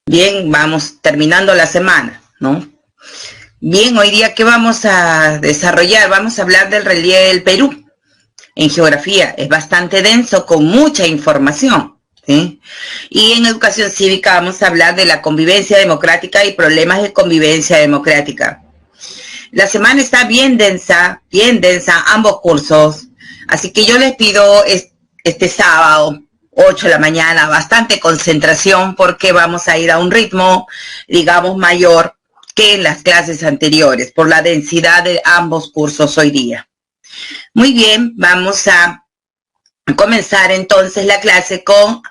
Bien, vamos terminando la semana, ¿no? Bien, hoy día, ¿qué vamos a desarrollar? Vamos a hablar del relieve del Perú en geografía. Es bastante denso, con mucha información, ¿sí? Y en educación cívica vamos a hablar de la convivencia democrática y problemas de convivencia democrática. La semana está bien densa, ambos cursos. Así que yo les pido este sábado, 8 de la mañana, bastante concentración porque vamos a ir a un ritmo, digamos, mayor que en las clases anteriores por la densidad de ambos cursos hoy día. Muy bien, vamos a comenzar entonces la clase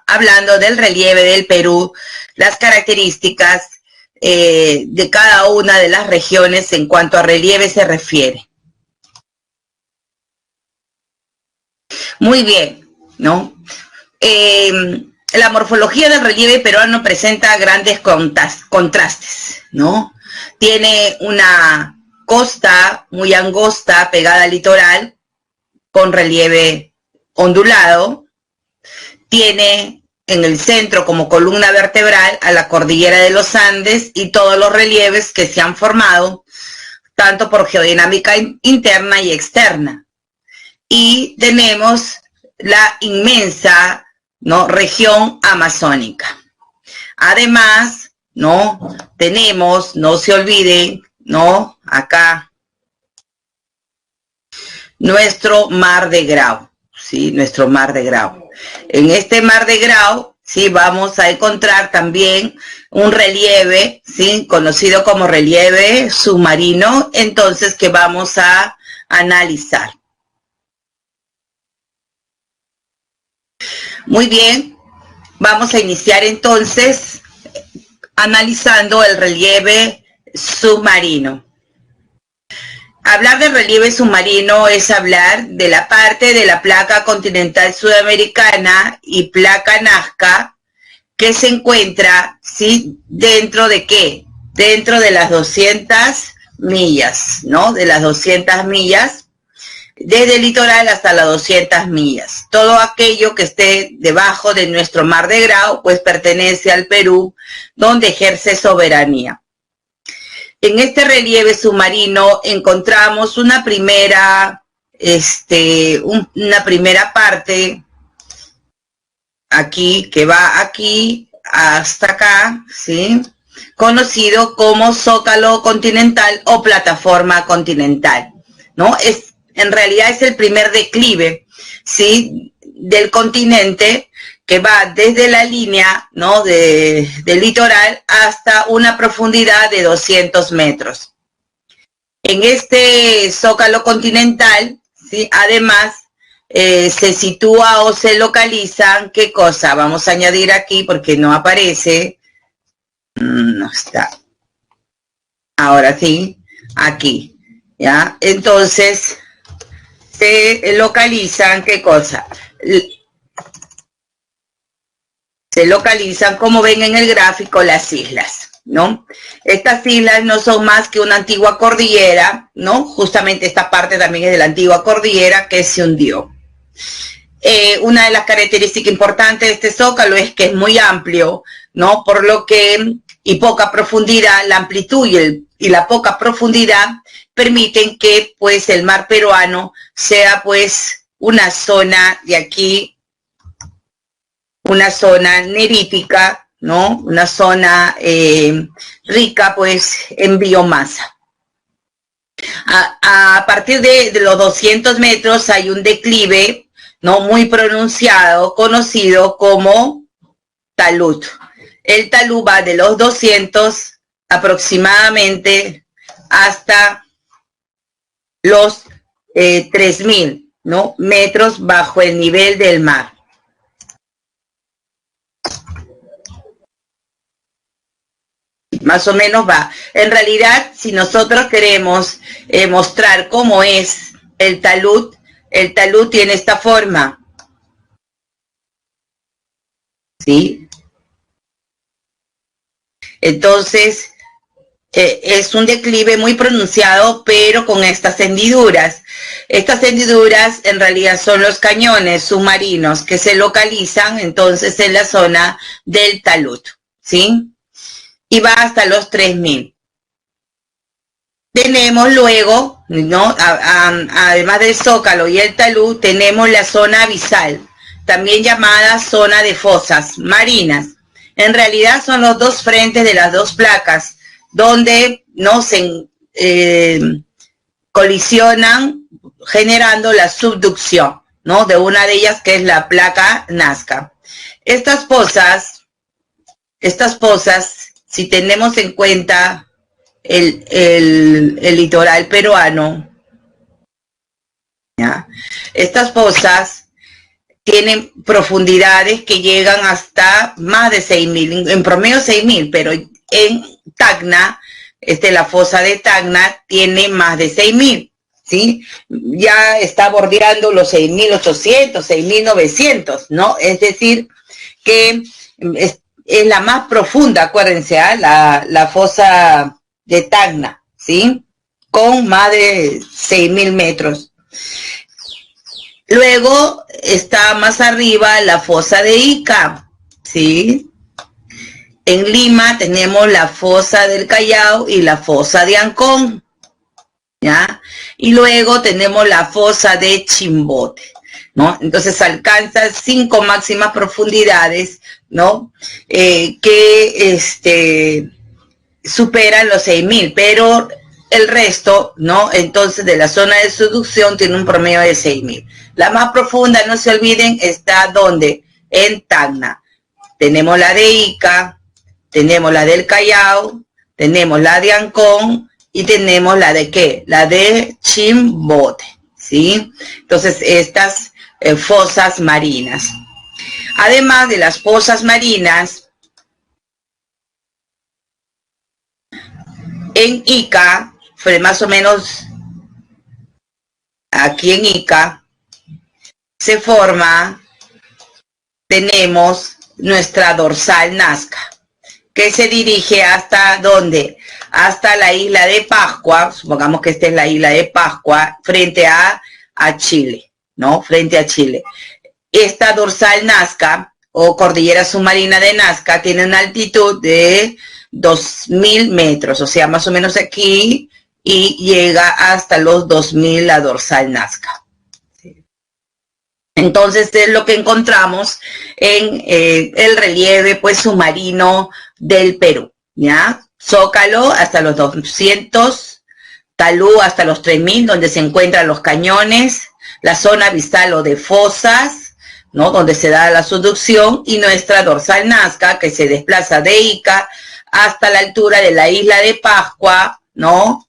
hablando del relieve del Perú, las características de cada una de las regiones en cuanto a relieve se refiere. Muy bien, ¿no? La morfología del relieve peruano presenta grandes contrastes, ¿no? Tiene una costa muy angosta pegada al litoral con relieve ondulado. Tiene en el centro como columna vertebral a la cordillera de los Andes y todos los relieves que se han formado tanto por geodinámica interna y externa. Y tenemos la inmensa, ¿no?, región amazónica. Además, ¿no?, tenemos, no se olviden, ¿no?, acá nuestro mar de Grau, ¿sí? Nuestro mar de Grau. En este mar de Grau, ¿sí?, vamos a encontrar también un relieve, ¿sí?, conocido como relieve submarino, entonces que vamos a analizar. Muy bien, vamos a iniciar entonces analizando el relieve submarino. Hablar de relieve submarino es hablar de la parte de la placa continental sudamericana y placa Nazca que se encuentra, ¿sí?, dentro de ¿qué? Dentro de las 200 millas, ¿no? De las 200 millas. Desde el litoral hasta las 200 millas. Todo aquello que esté debajo de nuestro mar de Grau, pues pertenece al Perú, donde ejerce soberanía. En este relieve submarino encontramos una primera parte, aquí, que va aquí hasta acá, ¿sí?, conocido como zócalo continental o plataforma continental, ¿no? En realidad es el primer declive, ¿sí?, del continente que va desde la línea, ¿no?, del litoral hasta una profundidad de 200 metros. En este zócalo continental, ¿sí?, además se sitúa o se localizan, ¿qué cosa? Vamos a añadir aquí porque no aparece. No está. Ahora sí, aquí, ¿ya? Entonces se localizan, ¿qué cosa? Se localizan, como ven en el gráfico, las islas, ¿no? Estas islas no son más que una antigua cordillera, ¿no? Justamente esta parte también es de la antigua cordillera que se hundió. Una de las características importantes de este zócalo es que es muy amplio, ¿no? Por lo que, y poca profundidad, la amplitud y la poca profundidad permiten que pues el mar peruano sea pues una zona de aquí, una zona nerítica, ¿no? Una zona rica pues en biomasa. A partir de los 200 metros hay un declive, ¿no?, muy pronunciado, conocido como talud. El talud va de los 200 aproximadamente hasta los 3.000, ¿no?, metros bajo el nivel del mar. Más o menos va. En realidad, si nosotros queremos mostrar cómo es el talud tiene esta forma, ¿sí? Entonces, es un declive muy pronunciado, pero con estas hendiduras. Estas hendiduras en realidad son los cañones submarinos que se localizan entonces en la zona del talud, ¿sí? y va hasta los 3000. Tenemos luego, ¿no? Además del Zócalo y el talud, tenemos la zona abisal, también llamada zona de fosas marinas. En realidad son los dos frentes de las dos placas, donde no se colisionan, generando la subducción, ¿no? De una de ellas, que es la placa Nazca. Estas pozas, si tenemos en cuenta el litoral peruano, ¿ya? Estas pozas tienen profundidades que llegan hasta más de 6000, en promedio 6000, pero en Tacna, la fosa de Tacna tiene más de 6000, ¿sí? Ya está bordeando los 6800, 6900, ¿no? Es decir, que es la más profunda, acuérdense, ¿eh? La fosa de Tacna, ¿sí? Con más de 6000 metros. Luego está más arriba la fosa de Ica, ¿sí? En Lima tenemos la fosa del Callao y la fosa de Ancón, ¿ya? Y luego tenemos la fosa de Chimbote, ¿no? Entonces alcanza 5 máximas profundidades, ¿no? Que superan los 6000, pero el resto, ¿no? Entonces de la zona de subducción tiene un promedio de 6000. La más profunda, no se olviden, está donde, en Tacna. Tenemos la de Ica, tenemos la del Callao, tenemos la de Ancón y tenemos la de ¿qué? La de Chimbote, ¿sí? Entonces estas fosas marinas. Además de las fosas marinas, en Ica, fue más o menos aquí en Ica, se forma, tenemos nuestra dorsal Nazca, que se dirige hasta ¿dónde? Hasta la isla de Pascua, supongamos que esta es la isla de Pascua, frente a Chile, ¿no? Frente a Chile. Esta dorsal Nazca, o cordillera submarina de Nazca, tiene una altitud de 2000 metros, o sea, más o menos aquí, y llega hasta los 2000 la dorsal Nazca. Entonces es lo que encontramos en el relieve pues submarino del Perú, ¿ya? Zócalo hasta los 200, talud hasta los 3000, donde se encuentran los cañones, la zona abisal o de fosas, ¿no? Donde se da la subducción, y nuestra dorsal Nazca, que se desplaza de Ica hasta la altura de la isla de Pascua, ¿no?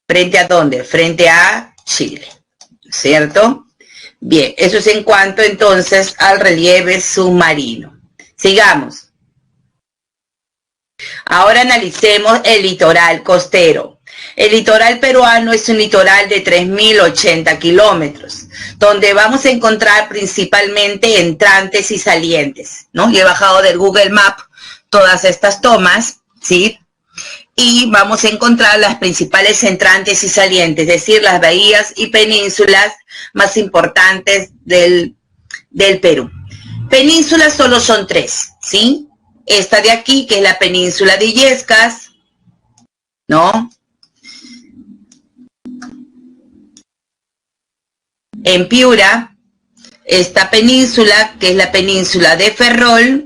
¿Frente a dónde? Frente a Chile, ¿cierto? Bien, eso es en cuanto entonces al relieve submarino. Sigamos. Ahora analicemos el litoral costero. El litoral peruano es un litoral de 3080 kilómetros, donde vamos a encontrar principalmente entrantes y salientes, ¿no? Yo he bajado del Google Maps todas estas tomas, ¿sí? Y vamos a encontrar las principales entrantes y salientes, es decir, las bahías y penínsulas más importantes del Perú. Penínsulas solo son 3, ¿sí? Esta de aquí, que es la península de Illescas, ¿no? En Piura, esta península, que es la península de Ferrol,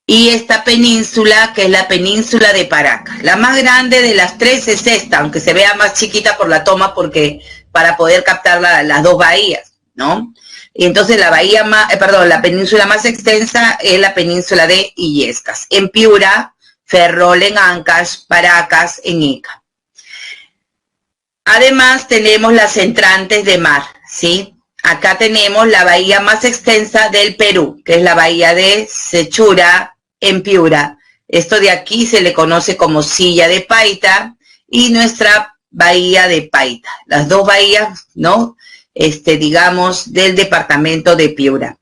y esta península, que es la península de Paracas. La más grande de las 3 es esta, aunque se vea más chiquita por la toma, porque para poder captar las dos bahías, ¿no? Y entonces la bahía más, la península más extensa es la península de Illescas. En Piura, Ferrol en Ancash, Paracas en Ica. Además tenemos las entrantes de mar, ¿sí? Acá tenemos la bahía más extensa del Perú, que es la bahía de Sechura en Piura. Esto de aquí se le conoce como Silla de Paita y nuestra bahía de Paita. Las dos bahías, ¿no? Digamos, del departamento de Piura.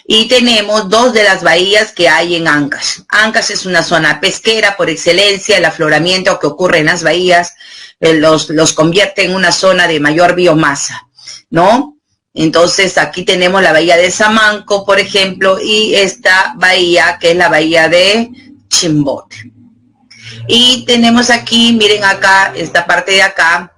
Y tenemos 2 de las bahías que hay en Ancash. Ancash es una zona pesquera por excelencia. El afloramiento que ocurre en las bahías los convierte en una zona de mayor biomasa, ¿no? Entonces aquí tenemos la bahía de Samanco, por ejemplo, y esta bahía que es la bahía de Chimbote. Y tenemos aquí, miren acá, esta parte de acá,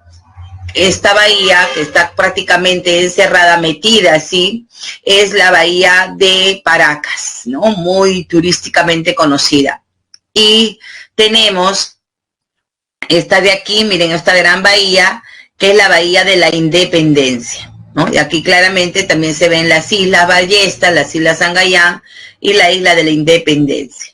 esta bahía que está prácticamente encerrada, metida así, es la bahía de Paracas, ¿no? Muy turísticamente conocida. Y tenemos esta de aquí, miren, esta gran bahía, que es la bahía de la Independencia, ¿no? Y aquí claramente también se ven las islas Ballesta, las islas Sangayán y la isla de la Independencia.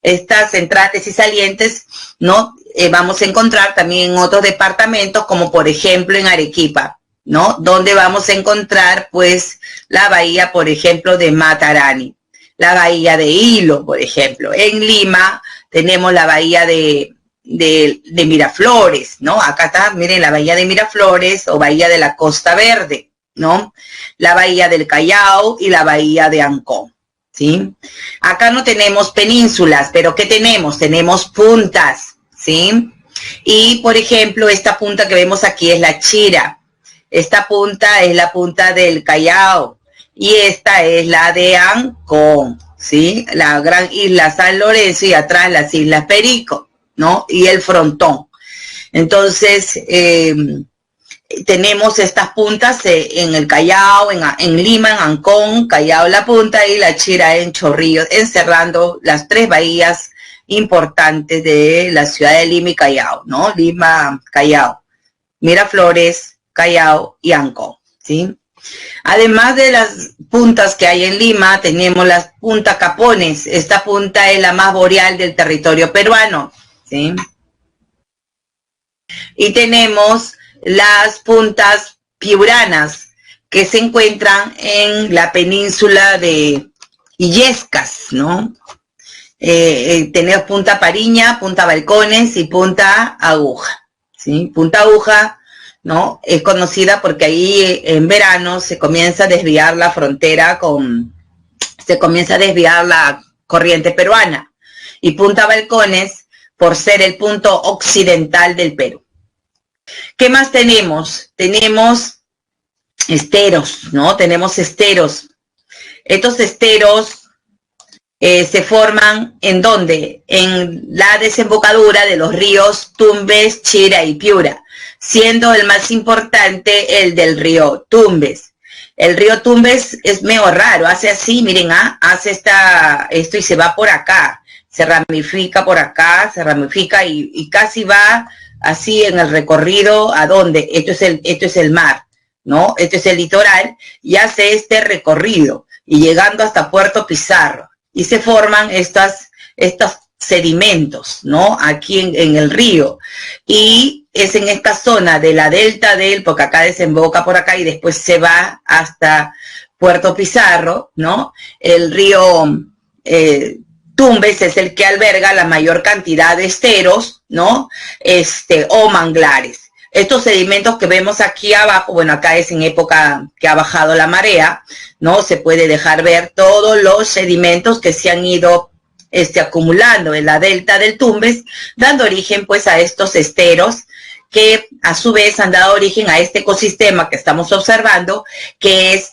Estas entrantes y salientes, ¿no? Vamos a encontrar también en otros departamentos, como por ejemplo en Arequipa, ¿no? Donde vamos a encontrar, pues, la bahía, por ejemplo, de Matarani, la bahía de Hilo, por ejemplo. En Lima tenemos la bahía de Miraflores, ¿no? Acá está, miren, la bahía de Miraflores o bahía de la Costa Verde, ¿no? La bahía del Callao y la bahía de Ancón, ¿sí? Acá no tenemos penínsulas, pero ¿qué tenemos? Tenemos puntas, ¿sí? Y, por ejemplo, esta punta que vemos aquí es la Chira. Esta punta es la punta del Callao y esta es la de Ancón, ¿sí? La gran isla San Lorenzo y atrás las islas Perico, ¿no? Y el frontón. Entonces, tenemos estas puntas en el Callao, en Lima, en Ancón, Callao la punta y la Chira en Chorrillos, encerrando las tres bahías importantes de la ciudad de Lima y Callao, ¿no? Lima, Callao, Miraflores, Callao y Ancón, ¿sí? Además de las puntas que hay en Lima, tenemos las puntas Capones. Esta punta es la más boreal del territorio peruano, ¿sí? Y tenemos las puntas piuranas que se encuentran en la península de Illescas, ¿no? Tenemos Punta Pariña, Punta Balcones y Punta Aguja, ¿sí? Punta Aguja, ¿no? Es conocida porque ahí en verano se comienza a desviar la frontera se comienza a desviar la corriente peruana. Y Punta Balcones por ser el punto occidental del Perú. ¿Qué más tenemos? Tenemos esteros, ¿no? Tenemos esteros. Estos esteros se forman ¿en dónde? En la desembocadura de los ríos Tumbes, Chira y Piura, siendo el más importante el del río Tumbes. El río Tumbes es medio raro, hace así, miren, hace esto y se va por acá, se ramifica por acá, se ramifica y casi va así en el recorrido. ¿A dónde? Esto es el mar, ¿no? Esto es el litoral y hace este recorrido y llegando hasta Puerto Pizarro. Y se forman estos sedimentos, ¿no? Aquí en el río. Y es en esta zona de la delta porque acá desemboca por acá y después se va hasta Puerto Pizarro, ¿no? El río Tumbes es el que alberga la mayor cantidad de esteros, ¿no? O manglares. Estos sedimentos que vemos aquí abajo, bueno, acá es en época que ha bajado la marea, ¿no? Se puede dejar ver todos los sedimentos que se han ido acumulando en la delta del Tumbes, dando origen pues a estos esteros que a su vez han dado origen a este ecosistema que estamos observando, que es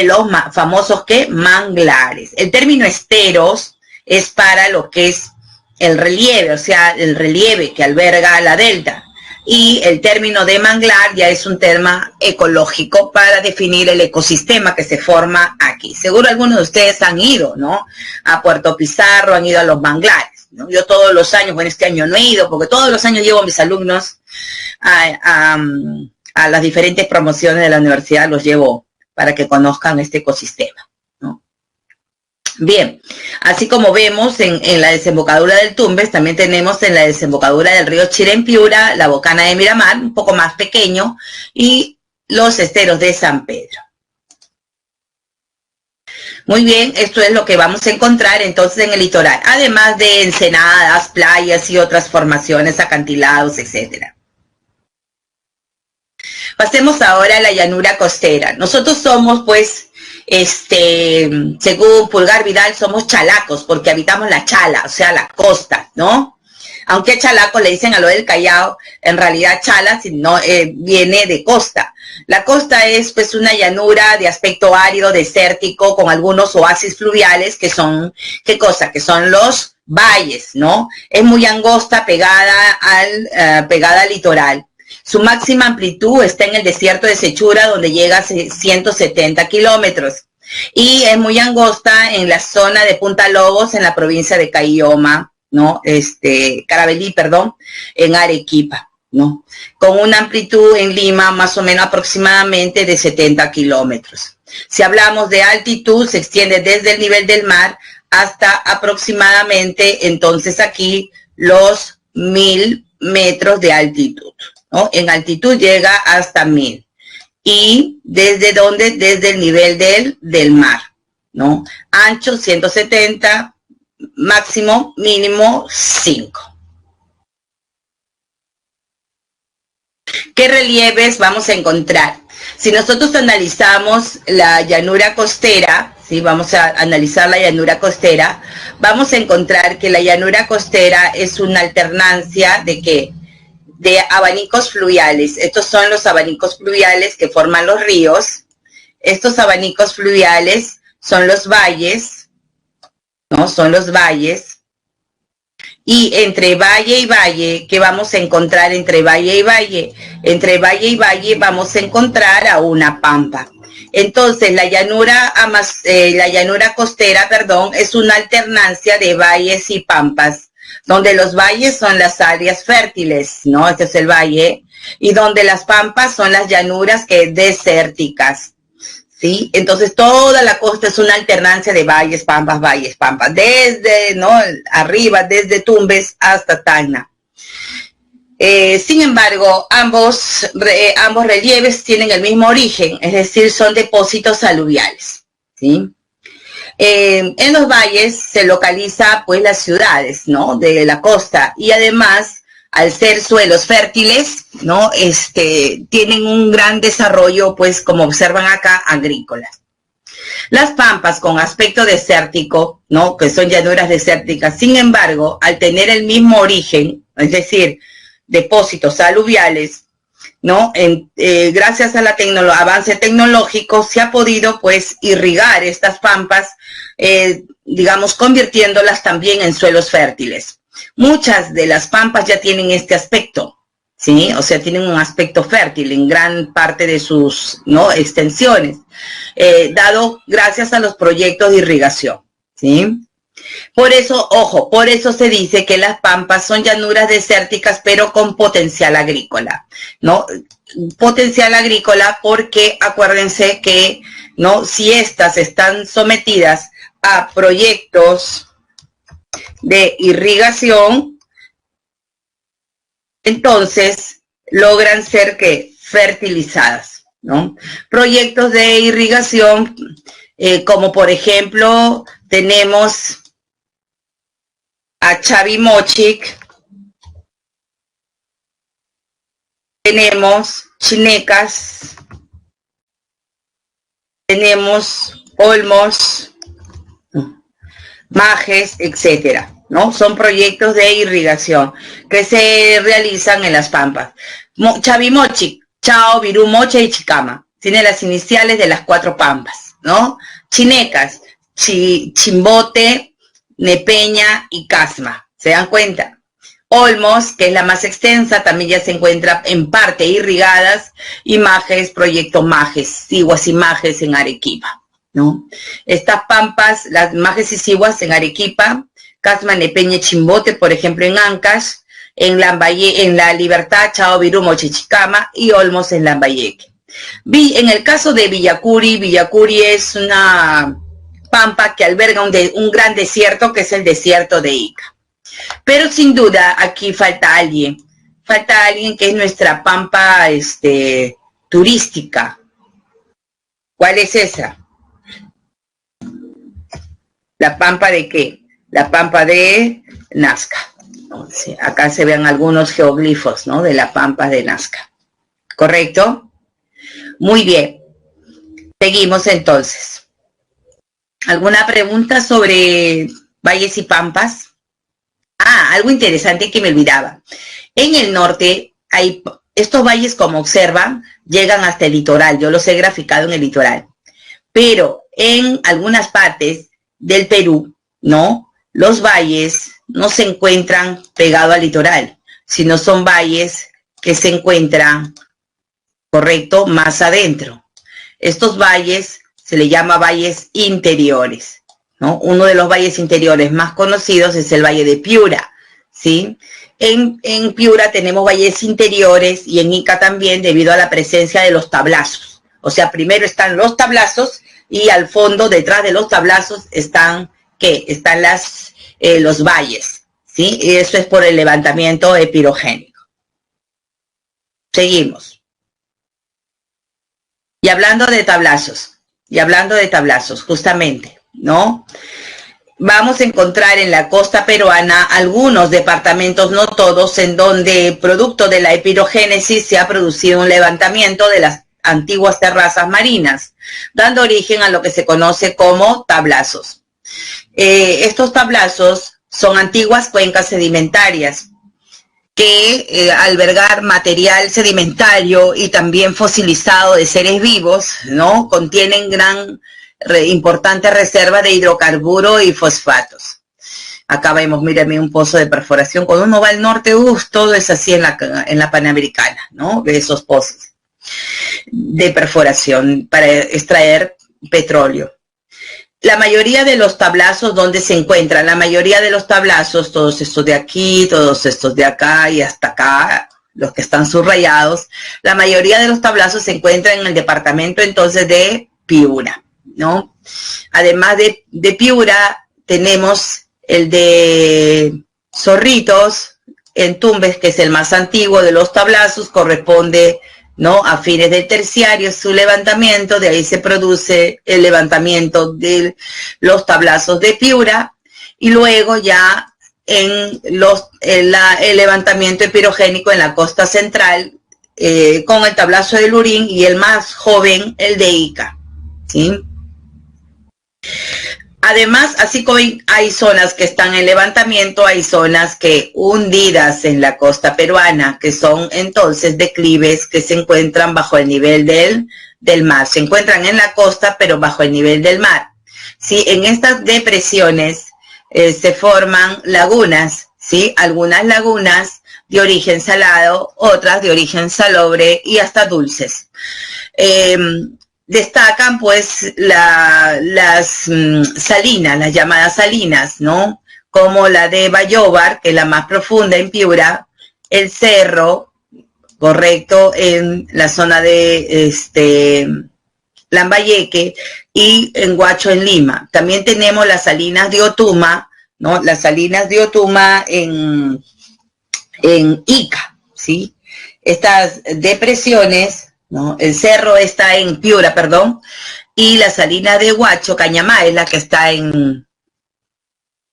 los famosos manglares. El término esteros es para lo que es el relieve, o sea, el relieve que alberga la delta. Y el término de manglar ya es un tema ecológico para definir el ecosistema que se forma aquí. Seguro algunos de ustedes han ido, ¿no? A Puerto Pizarro, han ido a los manglares, ¿no? Yo todos los años, bueno, este año no he ido, porque todos los años llevo a mis alumnos a las diferentes promociones de la universidad, los llevo para que conozcan este ecosistema, ¿no? Bien, así como vemos en la desembocadura del Tumbes, también tenemos en la desembocadura del río Chira en Piura, la Bocana de Miramar, un poco más pequeño, y los esteros de San Pedro. Muy bien, esto es lo que vamos a encontrar entonces en el litoral, además de ensenadas, playas y otras formaciones, acantilados, etcétera. Pasemos ahora a la llanura costera. Nosotros somos, pues, según Pulgar Vidal, somos chalacos porque habitamos la chala, o sea, la costa, ¿no? Aunque Chalaco le dicen a lo del Callao, en realidad Chala no, viene de costa. La costa es pues una llanura de aspecto árido, desértico, con algunos oasis fluviales que son, ¿qué cosa? Que son los valles, ¿no? Es muy angosta, pegada al litoral. Su máxima amplitud está en el desierto de Sechura, donde llega a 170 kilómetros. Y es muy angosta en la zona de Punta Lobos, en la provincia de Caylloma, ¿no? Carabalí, perdón, en Arequipa, ¿no? Con una amplitud en Lima más o menos aproximadamente de 70 kilómetros. Si hablamos de altitud, se extiende desde el nivel del mar hasta aproximadamente, entonces aquí, los 1000 metros de altitud, ¿no? En altitud llega hasta 1000. ¿Y desde dónde? Desde el nivel del mar, ¿no? Ancho 170, máximo, mínimo 5. ¿Qué relieves vamos a encontrar? Si nosotros analizamos la llanura costera, ¿sí? Vamos a analizar la llanura costera, vamos a encontrar que la llanura costera es una alternancia de ¿qué? De abanicos fluviales. Estos son los abanicos fluviales que forman los ríos. Estos abanicos fluviales son los valles, ¿no? Son los valles. Y entre valle y valle, ¿qué vamos a encontrar entre valle y valle? Entre valle y valle vamos a encontrar a una pampa. Entonces, la llanura costera, perdón, es una alternancia de valles y pampas, donde los valles son las áreas fértiles, ¿no? Este es el valle, y donde las pampas son las llanuras desérticas, ¿sí? Entonces, toda la costa es una alternancia de valles, pampas, desde, ¿no? Arriba, desde Tumbes hasta Tacna. Sin embargo, ambos relieves tienen el mismo origen, es decir, son depósitos aluviales, ¿sí? En los valles se localiza pues las ciudades, ¿no? De la costa, y además, al ser suelos fértiles, ¿no? Tienen un gran desarrollo, pues como observan acá, agrícolas. Las pampas con aspecto desértico, ¿no? Que son llanuras desérticas, sin embargo, al tener el mismo origen, es decir, depósitos aluviales, ¿no? Gracias al avance tecnológico se ha podido pues irrigar estas pampas, digamos, convirtiéndolas también en suelos fértiles. Muchas de las pampas ya tienen este aspecto, ¿sí? O sea, tienen un aspecto fértil en gran parte de sus, ¿no? extensiones, dado gracias a los proyectos de irrigación, ¿sí? Por eso, ojo, por eso se dice que las pampas son llanuras desérticas, pero con potencial agrícola, ¿no? Potencial agrícola porque acuérdense que, ¿no? Si estas están sometidas a proyectos de irrigación, entonces logran ser ¿qué? Fertilizadas, ¿no? Proyectos de irrigación, como por ejemplo, tenemos a Chavimochic, tenemos Chinecas, tenemos Olmos, Majes, etcétera, ¿no? Son proyectos de irrigación que se realizan en las pampas. Chavimochic, Chao, Virú, Moche y Chicama, tiene las iniciales de las 4 pampas, ¿no? Chinecas, Chimbote, Nepeña y Casma, ¿se dan cuenta? Olmos, que es la más extensa, también ya se encuentra en parte irrigadas, y Majes, proyecto Majes, Siguas y Majes en Arequipa, ¿no? Estas pampas, las Majes y Siguas en Arequipa, Casma, Nepeña y Chimbote, por ejemplo, en Ancash, en La Libertad, Chao, Virú, Mochichicama, y Olmos en Lambayeque. En el caso de Villacuri es una pampa que alberga un gran desierto, que es el desierto de Ica. Pero sin duda aquí falta alguien que es nuestra pampa turística. ¿Cuál es esa? ¿La pampa de qué? La pampa de Nazca. ¿No? Sí, acá se ven algunos geoglifos, ¿no? De la pampa de Nazca. ¿Correcto? Muy bien. Seguimos entonces. ¿Alguna pregunta sobre valles y pampas? Algo interesante que me olvidaba. En el norte hay estos valles, como observan, llegan hasta el litoral. Yo los he graficado en el litoral. Pero en algunas partes del Perú, ¿no? Los valles no se encuentran pegados al litoral, sino son valles que se encuentran, correcto, más adentro. Estos valles se le llama valles interiores, ¿no? Uno de los valles interiores más conocidos es el Valle de Piura, ¿sí? En Piura tenemos valles interiores y en Ica también, debido a la presencia de los tablazos. O sea, primero están los tablazos y al fondo, detrás de los tablazos, están, ¿qué? Están los valles, ¿sí? Y eso es por el levantamiento epirogénico. Seguimos. Y hablando de tablazos, justamente, ¿no? Vamos a encontrar en la costa peruana algunos departamentos, no todos, en donde producto de la epirogénesis se ha producido un levantamiento de las antiguas terrazas marinas, dando origen a lo que se conoce como tablazos. Estos tablazos son antiguas cuencas sedimentarias que albergar material sedimentario y también fosilizado de seres vivos, ¿no? Contienen importante reserva de hidrocarburo y fosfatos. Acá vemos, mírenme, un pozo de perforación. Cuando uno va al norte, todo es así en la Panamericana, ¿no? De esos pozos de perforación para extraer petróleo. La mayoría de los tablazos, ¿dónde se encuentran? La mayoría de los tablazos, todos estos de aquí, todos estos de acá y hasta acá, los que están subrayados, la mayoría de los tablazos se encuentran en el departamento entonces de Piura, ¿no? Además de Piura, tenemos el de Zorritos, en Tumbes, que es el más antiguo de los tablazos, corresponde, ¿no? A fines del terciario, su levantamiento, de ahí se produce el levantamiento de los tablazos de Piura, y luego ya en el levantamiento epirogénico en la costa central, con el tablazo de Lurín, y el más joven, el de Ica, ¿sí? Además, así como hay zonas que están en levantamiento, hay zonas que hundidas en la costa peruana, que son entonces declives que se encuentran bajo el nivel del mar. Se encuentran en la costa, pero bajo el nivel del mar. Sí, en estas depresiones se forman lagunas, ¿sí? Algunas lagunas de origen salado, otras de origen salobre y hasta dulces. Destacan pues las salinas, las llamadas salinas, ¿no? Como la de Bayóvar, que es la más profunda en Piura, el Cerro, correcto, en la zona de Lambayeque, y en Huacho, en Lima. También tenemos las salinas de Otuma, ¿no? Las salinas de Otuma en Ica, ¿sí? Estas depresiones, ¿no? El cerro está en Piura, perdón, y la salina de Huacho, Cañamá, es la que está en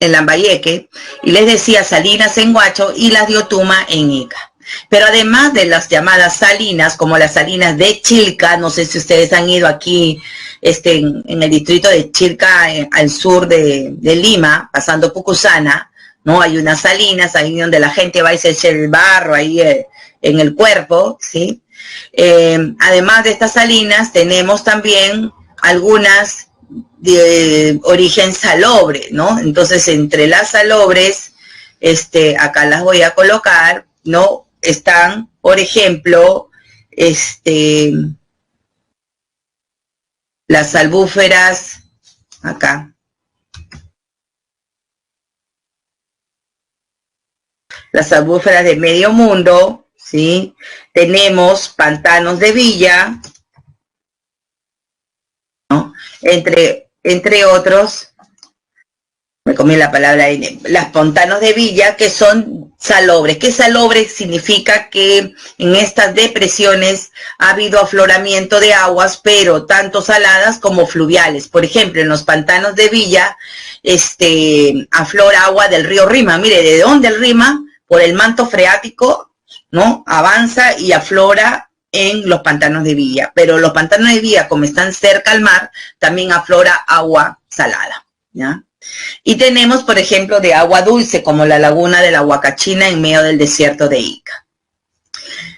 Lambayeque, y les decía salinas en Huacho y las de Otuma en Ica. Pero además de las llamadas salinas, como las salinas de Chilca, no sé si ustedes han ido aquí en el distrito de Chilca, al sur de Lima, pasando Pucusana, ¿no? Hay unas salinas ahí donde la gente va y se echa el barro ahí en el cuerpo, ¿sí? Además de estas salinas, tenemos también algunas de origen salobre, ¿no? Entonces, entre las salobres, acá las voy a colocar, ¿no? Están, por ejemplo, las albúferas, acá. Las albúferas de Medio Mundo, ¿sí? Tenemos pantanos de Villa, ¿no? Entre otros, me comí la palabra, las pantanos de Villa, que son salobres. ¿Qué salobre significa? Que en estas depresiones ha habido afloramiento de aguas, pero tanto saladas como fluviales. Por ejemplo, en los pantanos de Villa, aflora agua del río Rima. Mire, ¿de dónde el Rima? Por el manto freático, ¿no? Avanza y aflora en los pantanos de Villa. Pero los pantanos de Villa, como están cerca al mar, también aflora agua salada, ¿ya? Y tenemos, por ejemplo, de agua dulce, como la laguna de la Huacachina en medio del desierto de Ica.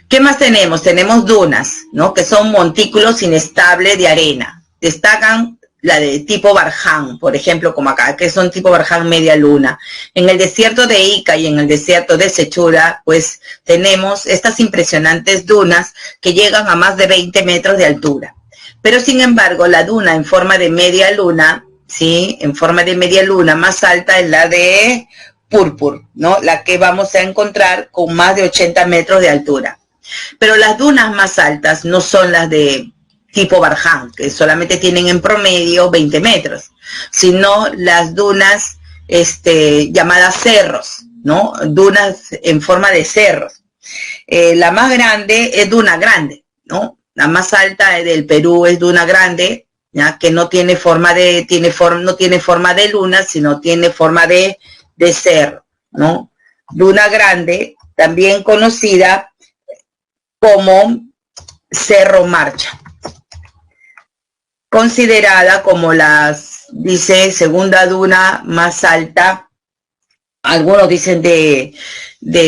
¿Qué más tenemos? Tenemos dunas, ¿no? Que son montículos inestables de arena. Destacan la de tipo Barján, por ejemplo, como acá, que son tipo Barján media luna. En el desierto de Ica y en el desierto de Sechura, pues tenemos estas impresionantes dunas que llegan a más de 20 metros de altura. Pero sin embargo, la duna en forma de media luna, ¿sí? En forma de media luna más alta es la de Purpur, ¿no? La que vamos a encontrar con más de 80 metros de altura. Pero las dunas más altas no son las de tipo Barján, que solamente tienen en promedio 20 metros, sino las dunas llamadas cerros, ¿no? Dunas en forma de cerros. La más grande es Duna Grande, ¿no? La más alta del Perú es Duna Grande, ¿ya? Que no tiene forma de, no tiene forma de luna, sino tiene forma de cerro, ¿no? Duna Grande, también conocida como Cerro Marcha, considerada como dice, segunda duna más alta, algunos dicen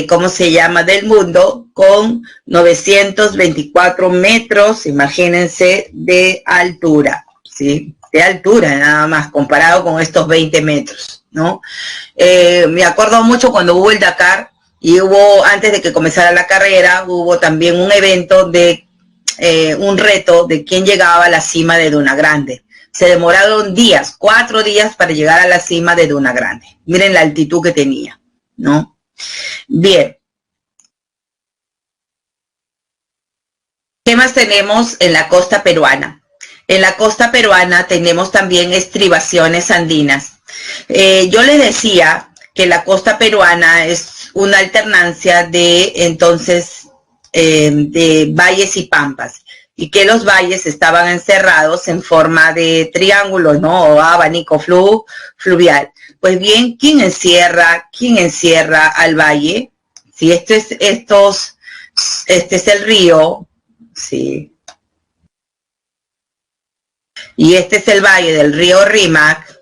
¿cómo se llama?, del mundo, con 924 metros, imagínense, de altura, ¿sí? De altura nada más, comparado con estos 20 metros, ¿no? Me acuerdo mucho cuando hubo el Dakar, y hubo, antes de que comenzara la carrera, hubo también un evento de un reto de quién llegaba a la cima de Duna Grande. Se demoraron 4 días para llegar a la cima de Duna Grande. Miren la altitud que tenía, ¿no? Bien. ¿Qué más tenemos en la costa peruana? En la costa peruana tenemos también estribaciones andinas. Yo les decía que la costa peruana es una alternancia de, entonces, de valles y pampas, y que los valles estaban encerrados en forma de triángulos, ¿no? O abanico fluvial. Pues bien, ¿quién encierra al valle? Si este es el río, sí. Y este es el valle del río Rímac,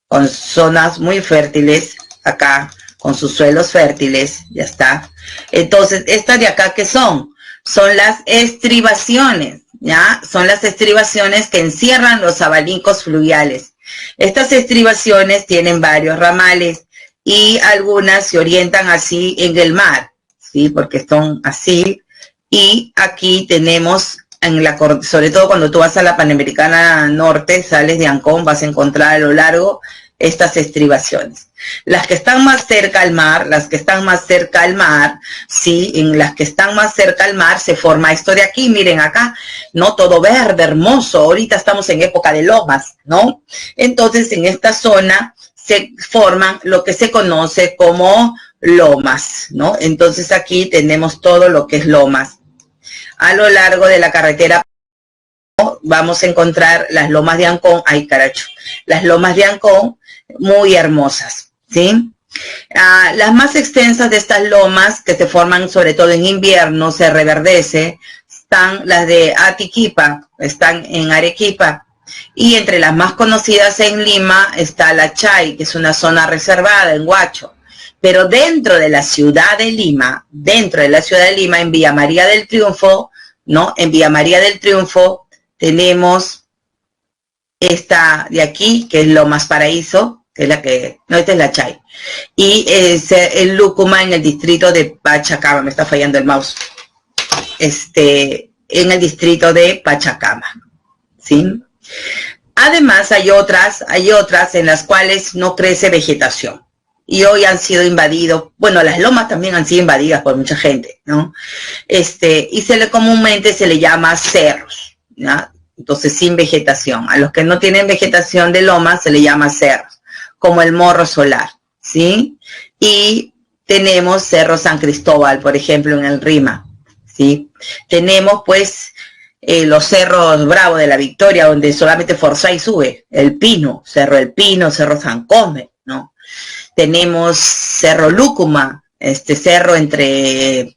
con zonas muy fértiles, acá, con sus suelos fértiles, ya está. Entonces, estas de acá, ¿qué son? Son las estribaciones, ¿ya? Son las estribaciones que encierran los abanicos fluviales. Estas estribaciones tienen varios ramales y algunas se orientan así en el mar, ¿sí? Porque son así. Y aquí tenemos, sobre todo cuando tú vas a la Panamericana Norte, sales de Ancón, vas a encontrar a lo largo estas estribaciones. Las que están más cerca al mar, sí, en las que están más cerca al mar se forma esto de aquí, miren acá, ¿no? Todo verde, hermoso, ahorita estamos en época de lomas, ¿no? Entonces en esta zona se forman lo que se conoce como lomas, ¿no? Entonces aquí tenemos todo lo que es lomas. A lo largo de la carretera vamos a encontrar las lomas de Ancón, ay caracho, las lomas de Ancón, muy hermosas, ¿sí? Las más extensas de estas lomas, que se forman sobre todo en invierno, se reverdece, están las de Atiquipa, están en Arequipa, y entre las más conocidas en Lima está la Chay, que es una zona reservada en Huacho. Pero dentro de la ciudad de Lima, en Villa María del Triunfo, ¿no? En Villa María del Triunfo tenemos esta de aquí, que es Lomas Paraíso, que es la que, no, esta es la Chay. Y el Lúcuma en el distrito de Pachacama, me está fallando el mouse. En el distrito de Pachacama, ¿sí? Además hay otras en las cuales no crece vegetación. Y hoy han sido invadidos, bueno, las lomas también han sido invadidas por mucha gente, ¿no? Y comúnmente se le llama cerros, ¿no? Entonces sin vegetación. A los que no tienen vegetación de lomas se le llama cerros, como el Morro Solar, ¿sí? Y tenemos Cerro San Cristóbal, por ejemplo, en el Rima, ¿sí? Tenemos, pues, los cerros Bravo de la Victoria, donde solamente Forsyth sube, el Pino, Cerro El Pino, Cerro San Cosme, ¿no? Tenemos Cerro Lúcuma, cerro entre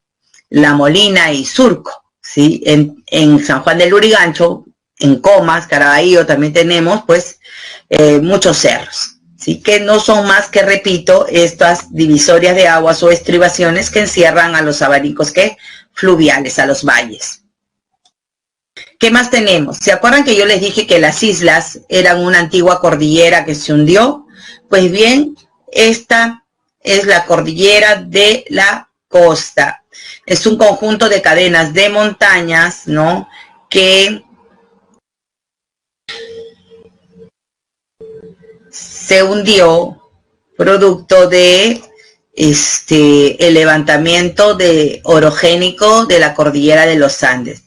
La Molina y Surco, ¿sí? En San Juan del Lurigancho, en Comas, Caraballo, también tenemos pues muchos cerros, ¿sí? Que no son más que, repito, estas divisorias de aguas o estribaciones que encierran a los abanicos que fluviales, a los valles. ¿Qué más tenemos? ¿Se acuerdan que yo les dije que las islas eran una antigua cordillera que se hundió? Pues bien, esta es la cordillera de la costa. Es un conjunto de cadenas de montañas, ¿no? Que se hundió producto de el levantamiento de orogénico de la cordillera de los Andes.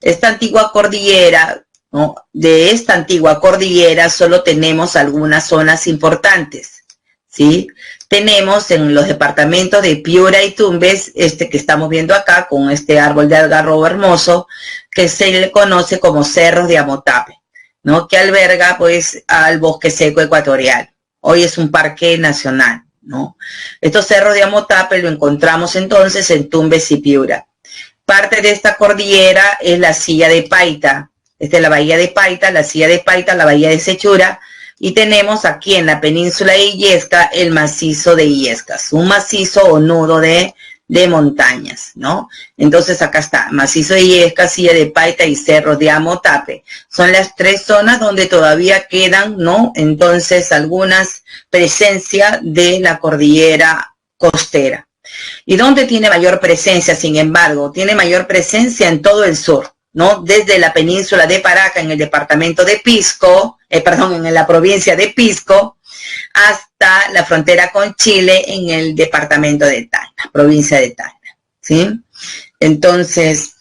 Esta antigua cordillera, ¿no? De esta antigua cordillera solo tenemos algunas zonas importantes, ¿sí? Tenemos en los departamentos de Piura y Tumbes, que estamos viendo acá, con este árbol de algarrobo hermoso, que se le conoce como Cerros de Amotape, ¿no? Que alberga, pues, al bosque seco ecuatorial. Hoy es un parque nacional, ¿no? Estos cerros de Amotape lo encontramos entonces en Tumbes y Piura. Parte de esta cordillera es la Silla de Paita. Esta es la bahía de Paita, la Silla de Paita, la bahía de Sechura. Y tenemos aquí en la península de Illesca el macizo de Illescas, un macizo o nudo de montañas, ¿no? Entonces acá está, macizo de Illescas, Silla de Paita y Cerros de Amotape. Son las tres zonas donde todavía quedan, ¿no? Entonces algunas presencia de la cordillera costera. ¿Y dónde tiene mayor presencia? Sin embargo, tiene mayor presencia en todo el sur, ¿no? Desde la península de Paraca en el departamento de Pisco, en la provincia de Pisco, hasta la frontera con Chile en el departamento de Tacna, provincia de Tacna, ¿sí? Entonces,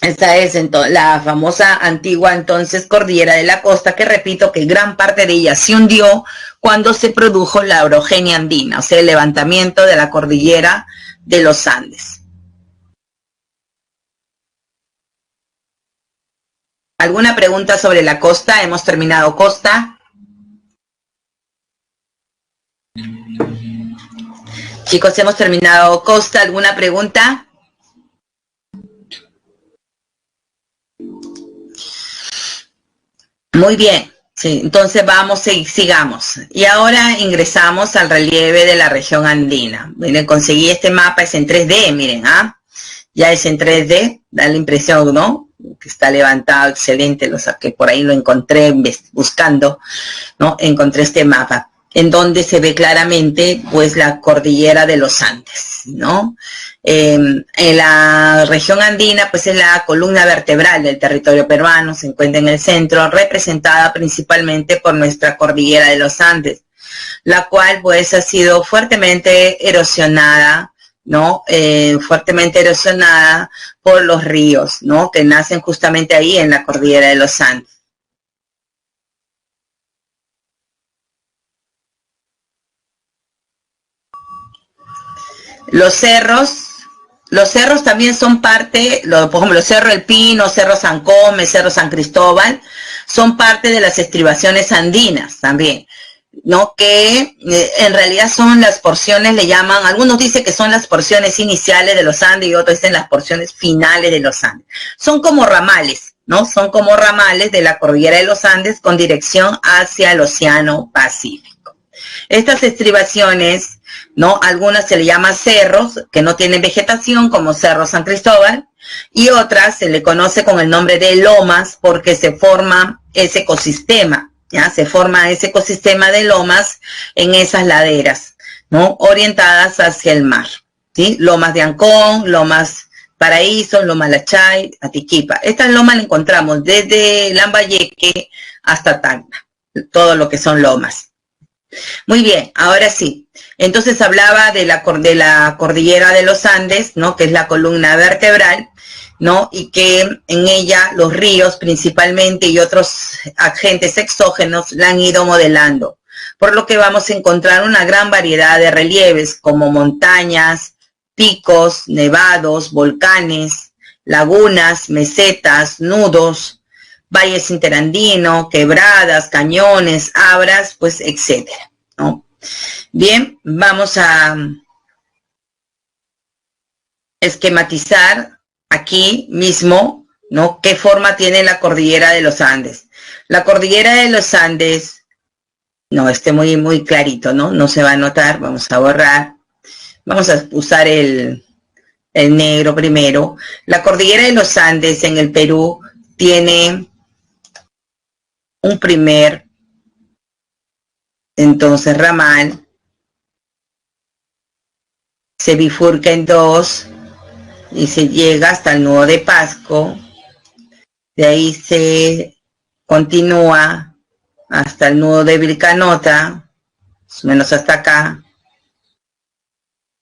esta es la famosa antigua entonces cordillera de la costa, que repito que gran parte de ella se hundió cuando se produjo la orogenia andina, o sea, el levantamiento de la cordillera de los Andes. ¿Alguna pregunta sobre la costa? ¿Hemos terminado costa? Chicos, hemos terminado costa. ¿Alguna pregunta? Muy bien. Sí, entonces vamos y sigamos. Y ahora ingresamos al relieve de la región andina. Miren, conseguí este mapa, es en 3D, miren, ¿ah? Ya es en 3D, da la impresión, ¿no? Que está levantado, excelente, lo saqué por ahí, lo encontré buscando, ¿no? Encontré este mapa, en donde se ve claramente, pues, la cordillera de los Andes, ¿no? En la región andina, pues, es la columna vertebral del territorio peruano, se encuentra en el centro, representada principalmente por nuestra cordillera de los Andes, la cual, pues, ha sido fuertemente erosionada, ¿no? Fuertemente erosionada por los ríos, ¿no? Que nacen justamente ahí en la cordillera de los Andes. Los cerros también son parte, por ejemplo, Cerro El Pino, Cerro San Come, Cerro San Cristóbal, son parte de las estribaciones andinas también, ¿no? Que en realidad son las porciones, le llaman, algunos dicen que son las porciones iniciales de los Andes y otros dicen las porciones finales de los Andes. Son como ramales, ¿no? Son como ramales de la cordillera de los Andes con dirección hacia el Océano Pacífico. Estas estribaciones, ¿no? Algunas se le llaman cerros, que no tienen vegetación, como Cerro San Cristóbal, y otras se le conoce con el nombre de lomas, porque se forma ese ecosistema, ¿ya? Se forma ese ecosistema de lomas en esas laderas, ¿no? Orientadas hacia el mar, ¿sí? Lomas de Ancón, Lomas Paraíso, Loma Lachay, Atiquipa. Estas lomas las encontramos desde Lambayeque hasta Tacna, todo lo que son lomas. Muy bien, ahora sí. Entonces hablaba de la cordillera de los Andes, ¿no? Que es la columna vertebral, ¿no? Y que en ella los ríos principalmente y otros agentes exógenos la han ido modelando. Por lo que vamos a encontrar una gran variedad de relieves como montañas, picos, nevados, volcanes, lagunas, mesetas, nudos, valles interandinos, quebradas, cañones, abras, pues, etcétera, ¿no? Bien, vamos a esquematizar aquí mismo, ¿no? ¿Qué forma tiene la cordillera de los Andes? La cordillera de los Andes, no, muy clarito, ¿no? No se va a notar, vamos a borrar. Vamos a usar el negro primero. La cordillera de los Andes en el Perú tiene un primer, entonces, ramal, se bifurca en dos y se llega hasta el nudo de Pasco. De ahí se continúa hasta el nudo de Vilcanota, más o menos hasta acá.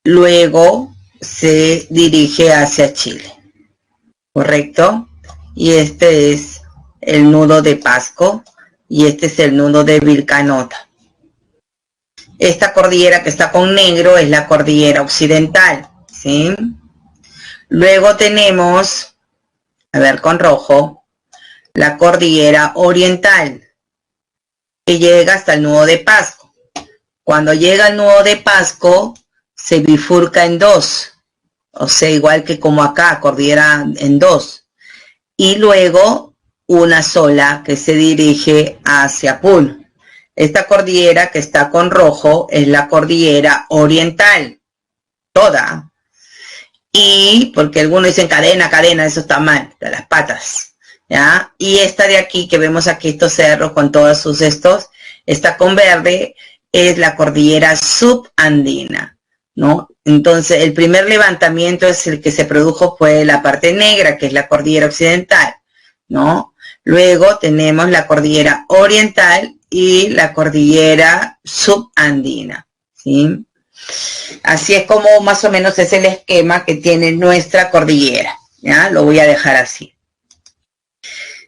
Luego se dirige hacia Chile, ¿correcto? Y este es el nudo de Pasco y este es el nudo de Vilcanota. Esta cordillera que está con negro es la cordillera occidental, ¿sí? Luego tenemos, a ver, con rojo, la cordillera oriental, que llega hasta el nudo de Pasco. Cuando llega al nudo de Pasco, se bifurca en dos, o sea, igual que como acá, cordillera en dos. Y luego una sola que se dirige hacia Puno. Esta cordillera que está con rojo es la cordillera oriental, toda. Y porque algunos dicen cadena, eso está mal, de las patas, ¿ya? Y esta de aquí, que vemos aquí estos cerros con todos sus estos, esta con verde, es la cordillera subandina, ¿no? Entonces, el primer levantamiento es el que se produjo, fue la parte negra, que es la cordillera occidental, ¿no? Luego tenemos la cordillera oriental y la cordillera subandina, ¿sí? Así es como más o menos es el esquema que tiene nuestra cordillera, ¿ya? Lo voy a dejar así,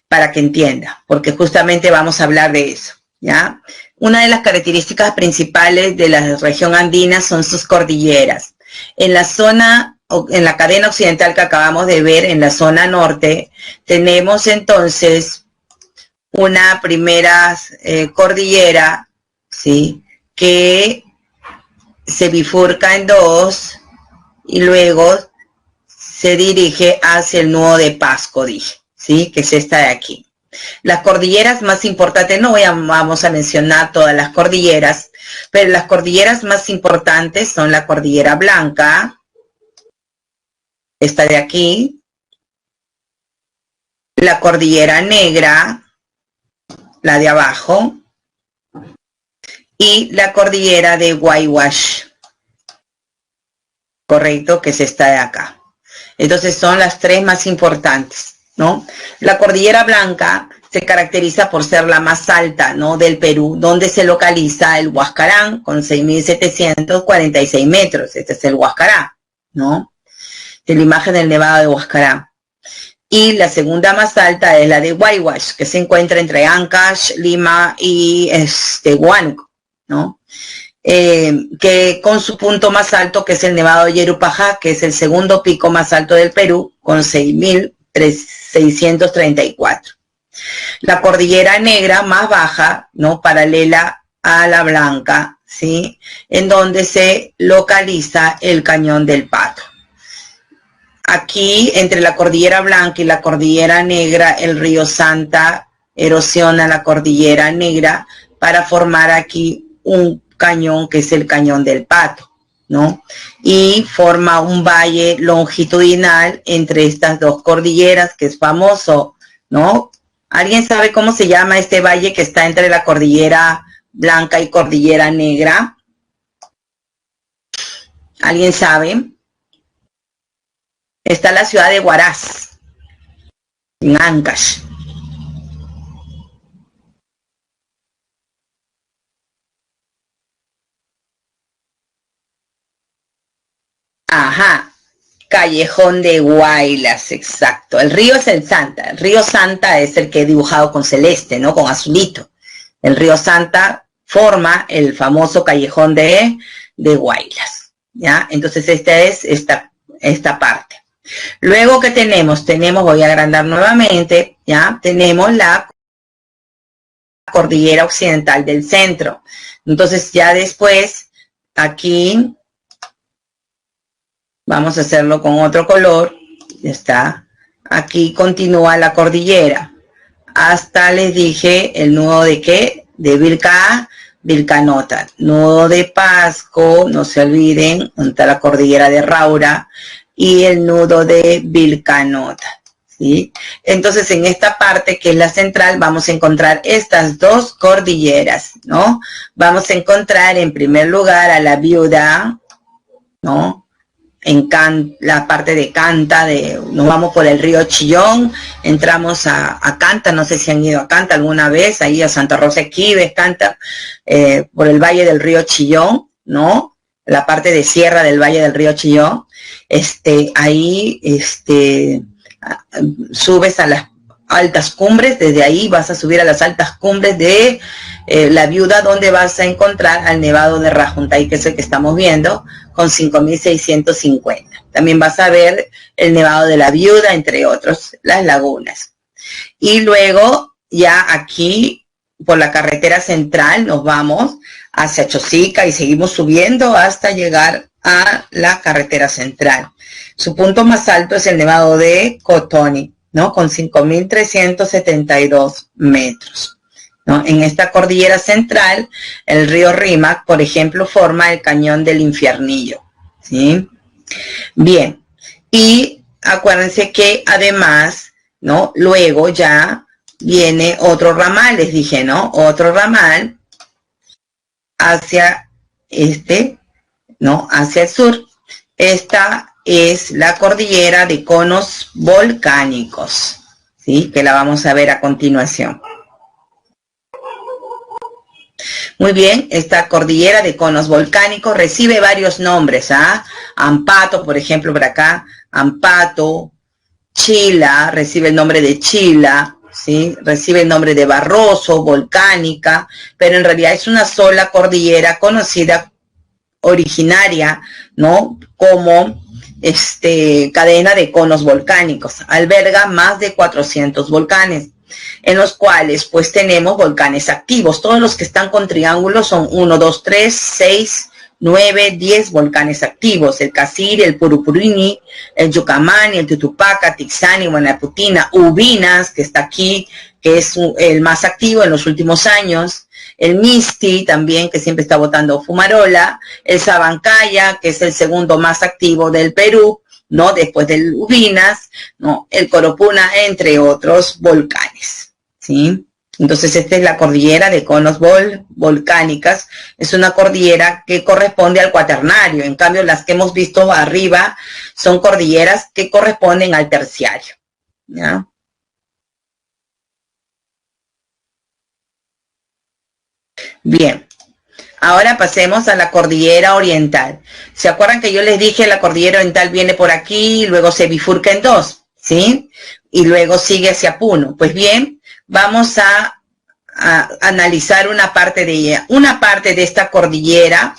para que entienda, porque justamente vamos a hablar de eso, ¿ya? Una de las características principales de la región andina son sus cordilleras. En la zona, en la cadena occidental que acabamos de ver, en la zona norte, tenemos entonces una primera cordillera, ¿sí? Que se bifurca en dos y luego se dirige hacia el nudo de Pasco, dije, ¿sí? Que es esta de aquí. Las cordilleras más importantes, no vamos a mencionar todas las cordilleras, pero las cordilleras más importantes son la cordillera blanca, esta de aquí, la cordillera negra, la de abajo, y la cordillera de Waiwash, correcto, que es esta de acá. Entonces son las tres más importantes, ¿no? La cordillera blanca se caracteriza por ser la más alta, ¿no? Del Perú, donde se localiza el Huascarán con 6.746 metros. Este es el Huascarán, ¿no? De la imagen del Nevado de Huascarán. Y la segunda más alta es la de Waiwash, que se encuentra entre Ancash, Lima y Huánuco, ¿no? Que con su punto más alto, que es el Nevado de Yerupajá, que es el segundo pico más alto del Perú, con 6.634. La cordillera negra más baja, ¿no? Paralela a la blanca, ¿sí? En donde se localiza el Cañón del Pato. Aquí, entre la cordillera blanca y la cordillera negra, el río Santa erosiona la cordillera negra para formar aquí un cañón que es el Cañón del Pato, ¿no? Y forma un valle longitudinal entre estas dos cordilleras que es famoso, ¿no? ¿Alguien sabe cómo se llama este valle que está entre la cordillera blanca y cordillera negra? ¿Alguien sabe? Está la ciudad de Huaraz, en Ancash. Ajá, Callejón de Huaylas, exacto. El río es el Santa. El río Santa es el que he dibujado con celeste, ¿no? Con azulito. El río Santa forma el famoso Callejón de Huaylas, ¿ya? Entonces esta es esta parte. Luego, ¿qué tenemos? Voy a agrandar nuevamente, ¿ya? Tenemos la cordillera occidental del centro. Entonces ya después, aquí, vamos a hacerlo con otro color, ya está, aquí continúa la cordillera. Hasta les dije el nudo de qué, de Vilcanota. Nudo de Pasco, no se olviden, está la cordillera de Raura y el nudo de Vilcanota, ¿sí? Entonces en esta parte que es la central vamos a encontrar estas dos cordilleras, ¿no? Vamos a encontrar en primer lugar a la Viuda, ¿no? En la parte de Canta, nos vamos por el río Chillón, entramos a Canta, no sé si han ido a Canta alguna vez, ahí a Santa Rosa de Quives, Canta, por el valle del río Chillón, ¿no? La parte de sierra del valle del río Chillón, ahí, subes a las altas cumbres, desde ahí vas a subir a las altas cumbres de la Viuda, donde vas a encontrar al Nevado de Rajuntay, que es el que estamos viendo, con 5.650. También vas a ver el Nevado de la Viuda, entre otros, las lagunas. Y luego, ya aquí, por la carretera central, nos vamos hacia Chosica y seguimos subiendo hasta llegar a la carretera central. Su punto más alto es el Nevado de Cotoni, ¿no? Con 5.372 metros. ¿No? En esta cordillera central, el río Rímac, por ejemplo, forma el cañón del Infiernillo, ¿sí? Bien, y acuérdense que además, ¿no? Luego ya viene otro ramal, les dije, ¿no? Otro ramal hacia ¿no? Hacia el sur. Esta es la cordillera de conos volcánicos, ¿sí? Que la vamos a ver a continuación. Muy bien, esta cordillera de conos volcánicos recibe varios nombres, ¿ah? Ampato, por ejemplo, por acá, Ampato, Chila, recibe el nombre de Chila, ¿sí? Recibe el nombre de Barroso, volcánica, pero en realidad es una sola cordillera conocida originaria, ¿no? Como cadena de conos volcánicos. Alberga más de 400 volcanes, en los cuales pues tenemos volcanes activos. Todos los que están con triángulos son 1, 2, 3, 6, 9, 10 volcanes activos. El Casiri, el Purupurini, el Yucamani, el Tutupaca, Tixani, Huanaputina, Ubinas, que está aquí, que es el más activo en los últimos años. El Misti también, que siempre está botando fumarola. El Sabancaya, que es el segundo más activo del Perú, ¿no? Después del Ubinas, ¿no? El Coropuna, entre otros volcanes, ¿sí? Entonces esta es la cordillera de conos volcánicas. Es una cordillera que corresponde al cuaternario. En cambio, las que hemos visto arriba son cordilleras que corresponden al terciario, ¿ya? Bien. Ahora pasemos a la cordillera oriental. ¿Se acuerdan que yo les dije la cordillera oriental viene por aquí, luego se bifurca en dos, ¿sí? Y luego sigue hacia Puno. Pues bien, vamos a analizar una parte de ella. Una parte de esta cordillera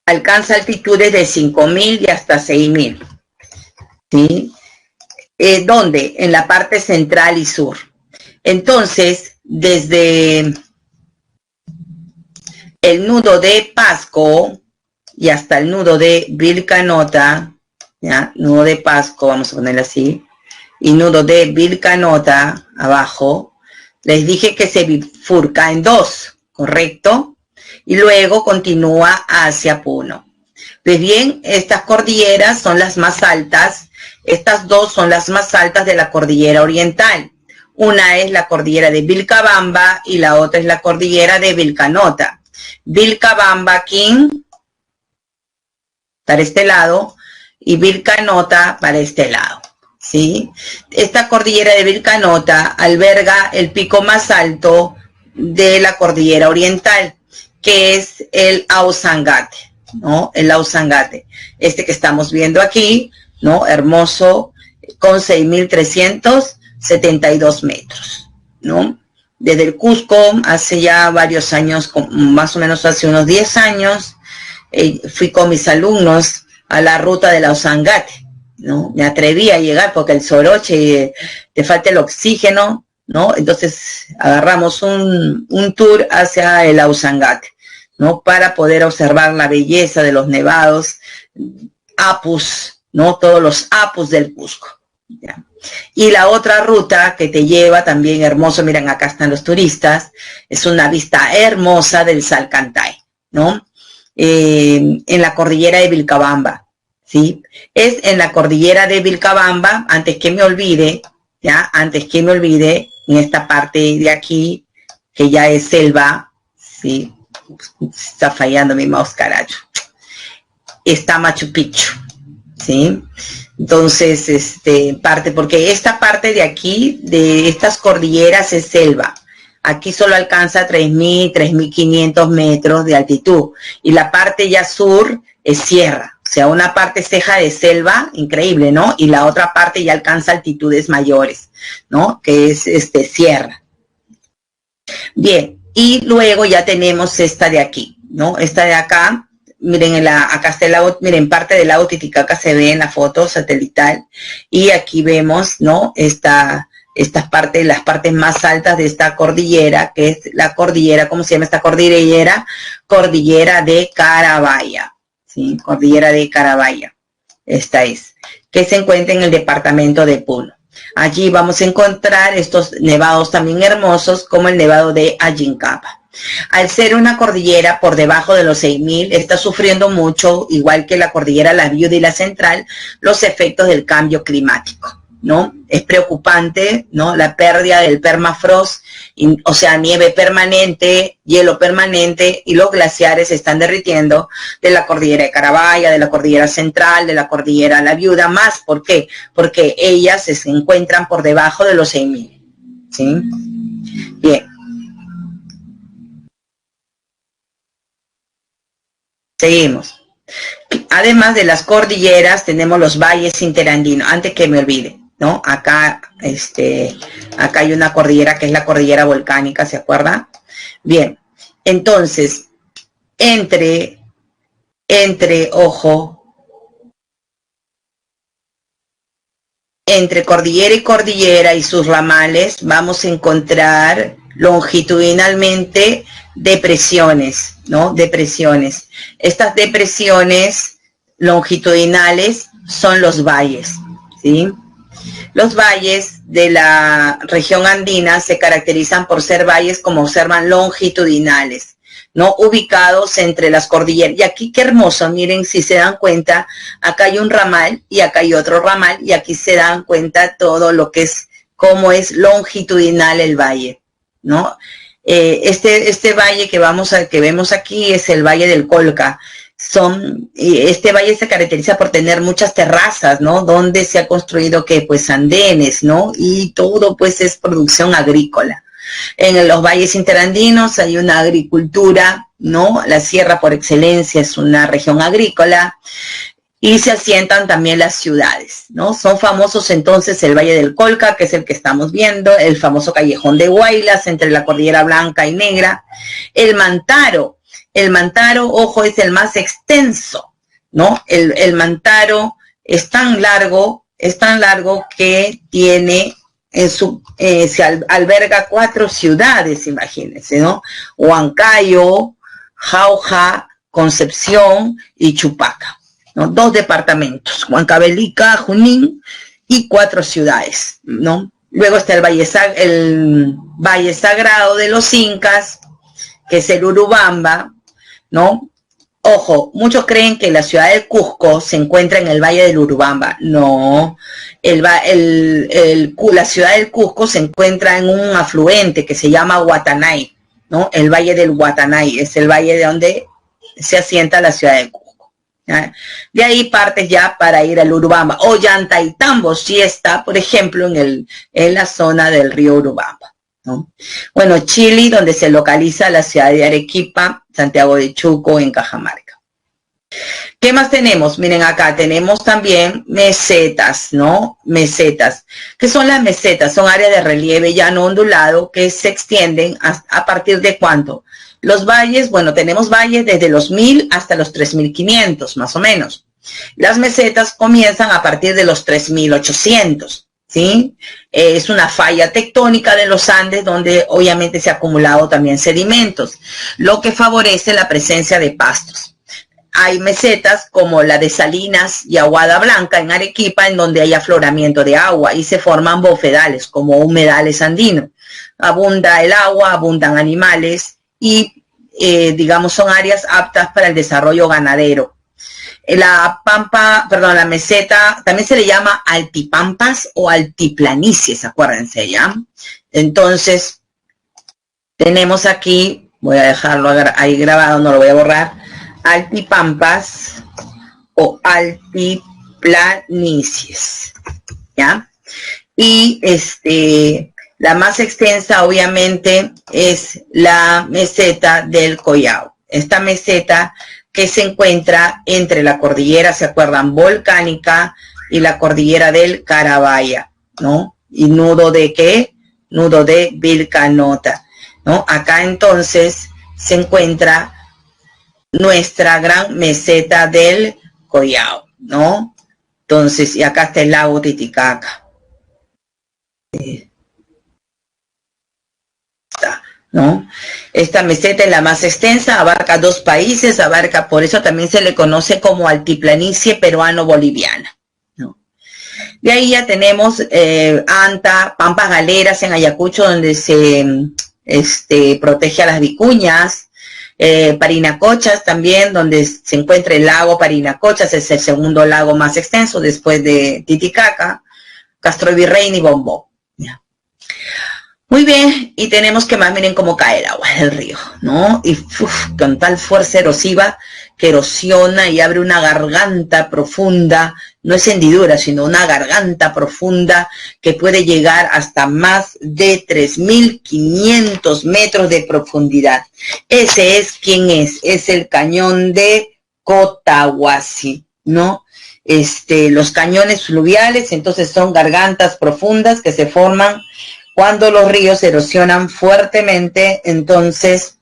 alcanza altitudes de 5.000 y hasta 6.000, ¿sí? ¿Dónde? En la parte central y sur. Entonces, desde el nudo de Pasco y hasta el nudo de Vilcanota, ¿ya? Nudo de Pasco, vamos a ponerlo así, y nudo de Vilcanota, abajo, les dije que se bifurca en dos, ¿correcto? Y luego continúa hacia Puno. Pues bien, estas cordilleras son las más altas, estas dos son las más altas de la cordillera oriental. Una es la cordillera de Vilcabamba y la otra es la cordillera de Vilcanota. Vilcabamba aquí, para este lado, y Vilcanota para este lado, ¿sí? Esta cordillera de Vilcanota alberga el pico más alto de la cordillera oriental, que es el Ausangate, ¿no? El Ausangate, que estamos viendo aquí, ¿no? Hermoso, con 6.372 metros, ¿no? Desde el Cusco, hace ya varios años, más o menos hace unos 10 años, fui con mis alumnos a la ruta del Ausangate, ¿no? Me atreví a llegar porque el soroche, te falta el oxígeno, ¿no? Entonces agarramos un tour hacia el Ausangate. ¿no? Para poder observar la belleza de los nevados, apus, ¿no? Todos los apus del Cusco, ¿ya? Y la otra ruta que te lleva también hermoso, miren, acá están los turistas, es una vista hermosa del Salcantay, ¿no? En la cordillera de Vilcabamba, ¿sí? Es en la cordillera de Vilcabamba, antes que me olvide, ¿ya? Antes que me olvide, en esta parte de aquí, que ya es selva, ¿sí? Está fallando mi mouse, carajo. Está Machu Picchu, ¿sí? Entonces, parte, porque esta parte de aquí, de estas cordilleras, es selva. Aquí solo alcanza 3.000, 3.500 metros de altitud. Y la parte ya sur es sierra. O sea, una parte es ceja de selva, increíble, ¿no? Y la otra parte ya alcanza altitudes mayores, ¿no? Que es sierra. Bien, y luego ya tenemos esta de aquí, ¿no? Esta de acá. Miren, acá está el lago, miren, parte del lago Titicaca se ve en la foto satelital, y aquí vemos, ¿no? Estas partes, las partes más altas de esta cordillera, que es la cordillera, ¿cómo se llama esta cordillera? Cordillera de Carabaya, ¿sí? Cordillera de Carabaya, esta es, que se encuentra en el departamento de Puno. Allí vamos a encontrar estos nevados también hermosos, como el nevado de Ayincapa. Al ser una cordillera por debajo de los 6.000, está sufriendo mucho, igual que la cordillera La Viuda y la Central, los efectos del cambio climático, ¿no? Es preocupante, ¿no? La pérdida del permafrost, o sea, nieve permanente, hielo permanente, y los glaciares se están derritiendo de la cordillera de Carabaya, de la cordillera Central, de la cordillera La Viuda, más, ¿por qué? Porque ellas se encuentran por debajo de los 6.000, ¿sí? Bien. Seguimos. Además de las cordilleras, tenemos los valles interandinos. Antes que me olvide, ¿no? Acá, acá hay una cordillera que es la cordillera volcánica, ¿se acuerdan? Bien, entonces, ojo, entre cordillera y cordillera y sus ramales, vamos a encontrar longitudinalmente depresiones, ¿no? Depresiones. Estas depresiones longitudinales son los valles, ¿sí? Los valles de la región andina se caracterizan por ser valles, como observan, longitudinales, ¿no? Ubicados entre las cordilleras. Y aquí qué hermoso, miren, si se dan cuenta, acá hay un ramal y acá hay otro ramal, y aquí se dan cuenta todo lo que es, cómo es longitudinal el valle, ¿no? Este valle que vemos aquí es el Valle del Colca. Este valle se caracteriza por tener muchas terrazas, ¿no? Donde se ha construido pues andenes, ¿no? Y todo pues es producción agrícola. En los valles interandinos hay una agricultura, ¿no? La sierra por excelencia es una región agrícola. Y se asientan también las ciudades, ¿no? Son famosos entonces el Valle del Colca, que es el que estamos viendo, el famoso Callejón de Huaylas, entre la Cordillera Blanca y Negra, el Mantaro, ojo, es el más extenso, ¿no? El Mantaro es tan largo que tiene se alberga 4 ciudades, imagínense, ¿no? Huancayo, Jauja, Concepción y Chupaca, ¿no? 2 departamentos, Huancavelica, Junín, y 4 ciudades, ¿no? Luego está el Valle Sagrado de los Incas, que es el Urubamba, ¿no? Ojo, muchos creen que la ciudad del Cusco se encuentra en el Valle del Urubamba. No, la ciudad del Cusco se encuentra en un afluente que se llama Guatanay, ¿no? El Valle del Guatanay es el valle de donde se asienta la ciudad del Cusco. ¿Ya? De ahí partes ya para ir al Urubamba. Ollantaytambo sí está, por ejemplo, en la zona del río Urubamba, ¿no? Bueno, Chile, donde se localiza la ciudad de Arequipa, Santiago de Chuco, en Cajamarca. ¿Qué más tenemos? Miren, acá tenemos también mesetas, ¿no? Mesetas. ¿Qué son las mesetas? Son áreas de relieve llano ondulado que se extienden a partir de ¿cuánto? Los valles, bueno, tenemos valles desde los 1.000 hasta los 3.500, más o menos. Las mesetas comienzan a partir de los 3.800, ¿sí? Es una falla tectónica de los Andes donde obviamente se han acumulado también sedimentos, lo que favorece la presencia de pastos. Hay mesetas como la de Salinas y Aguada Blanca en Arequipa, en donde hay afloramiento de agua y se forman bofedales, como humedales andinos. Abunda el agua, abundan animales y, digamos, son áreas aptas para el desarrollo ganadero. La meseta también se le llama altipampas o altiplanicies, acuérdense, ¿ya? Entonces, tenemos aquí, voy a dejarlo ahí grabado, no lo voy a borrar, altipampas o altiplanicies, ¿ya? Y la más extensa obviamente es la meseta del Collao. Esta meseta que se encuentra entre la cordillera, ¿se acuerdan? Volcánica y la cordillera del Carabaya, ¿no? Y nudo de ¿qué? Nudo de Vilcanota, ¿no? Acá entonces se encuentra nuestra gran meseta del Collao, ¿no? Entonces, y acá está el lago Titicaca. ¿No? Esta meseta es la más extensa, abarca 2 países, por eso también se le conoce como altiplanicie peruano-boliviana, ¿no? De ahí ya tenemos Anta, Pampas Galeras en Ayacucho, donde se protege a las vicuñas, Parinacochas también, donde se encuentra el lago Parinacochas, es el segundo lago más extenso después de Titicaca, Castro Virreyna y Bombó, ¿ya? Muy bien, y tenemos que más, miren cómo cae el agua del río, ¿no? Y con tal fuerza erosiva que erosiona y abre una garganta profunda, no es hendidura, sino una garganta profunda que puede llegar hasta más de 3.500 metros de profundidad. Ese es, ¿quién es? Es el cañón de Cotahuasi, ¿no? Los cañones fluviales, entonces son gargantas profundas que se forman cuando los ríos erosionan fuertemente, entonces,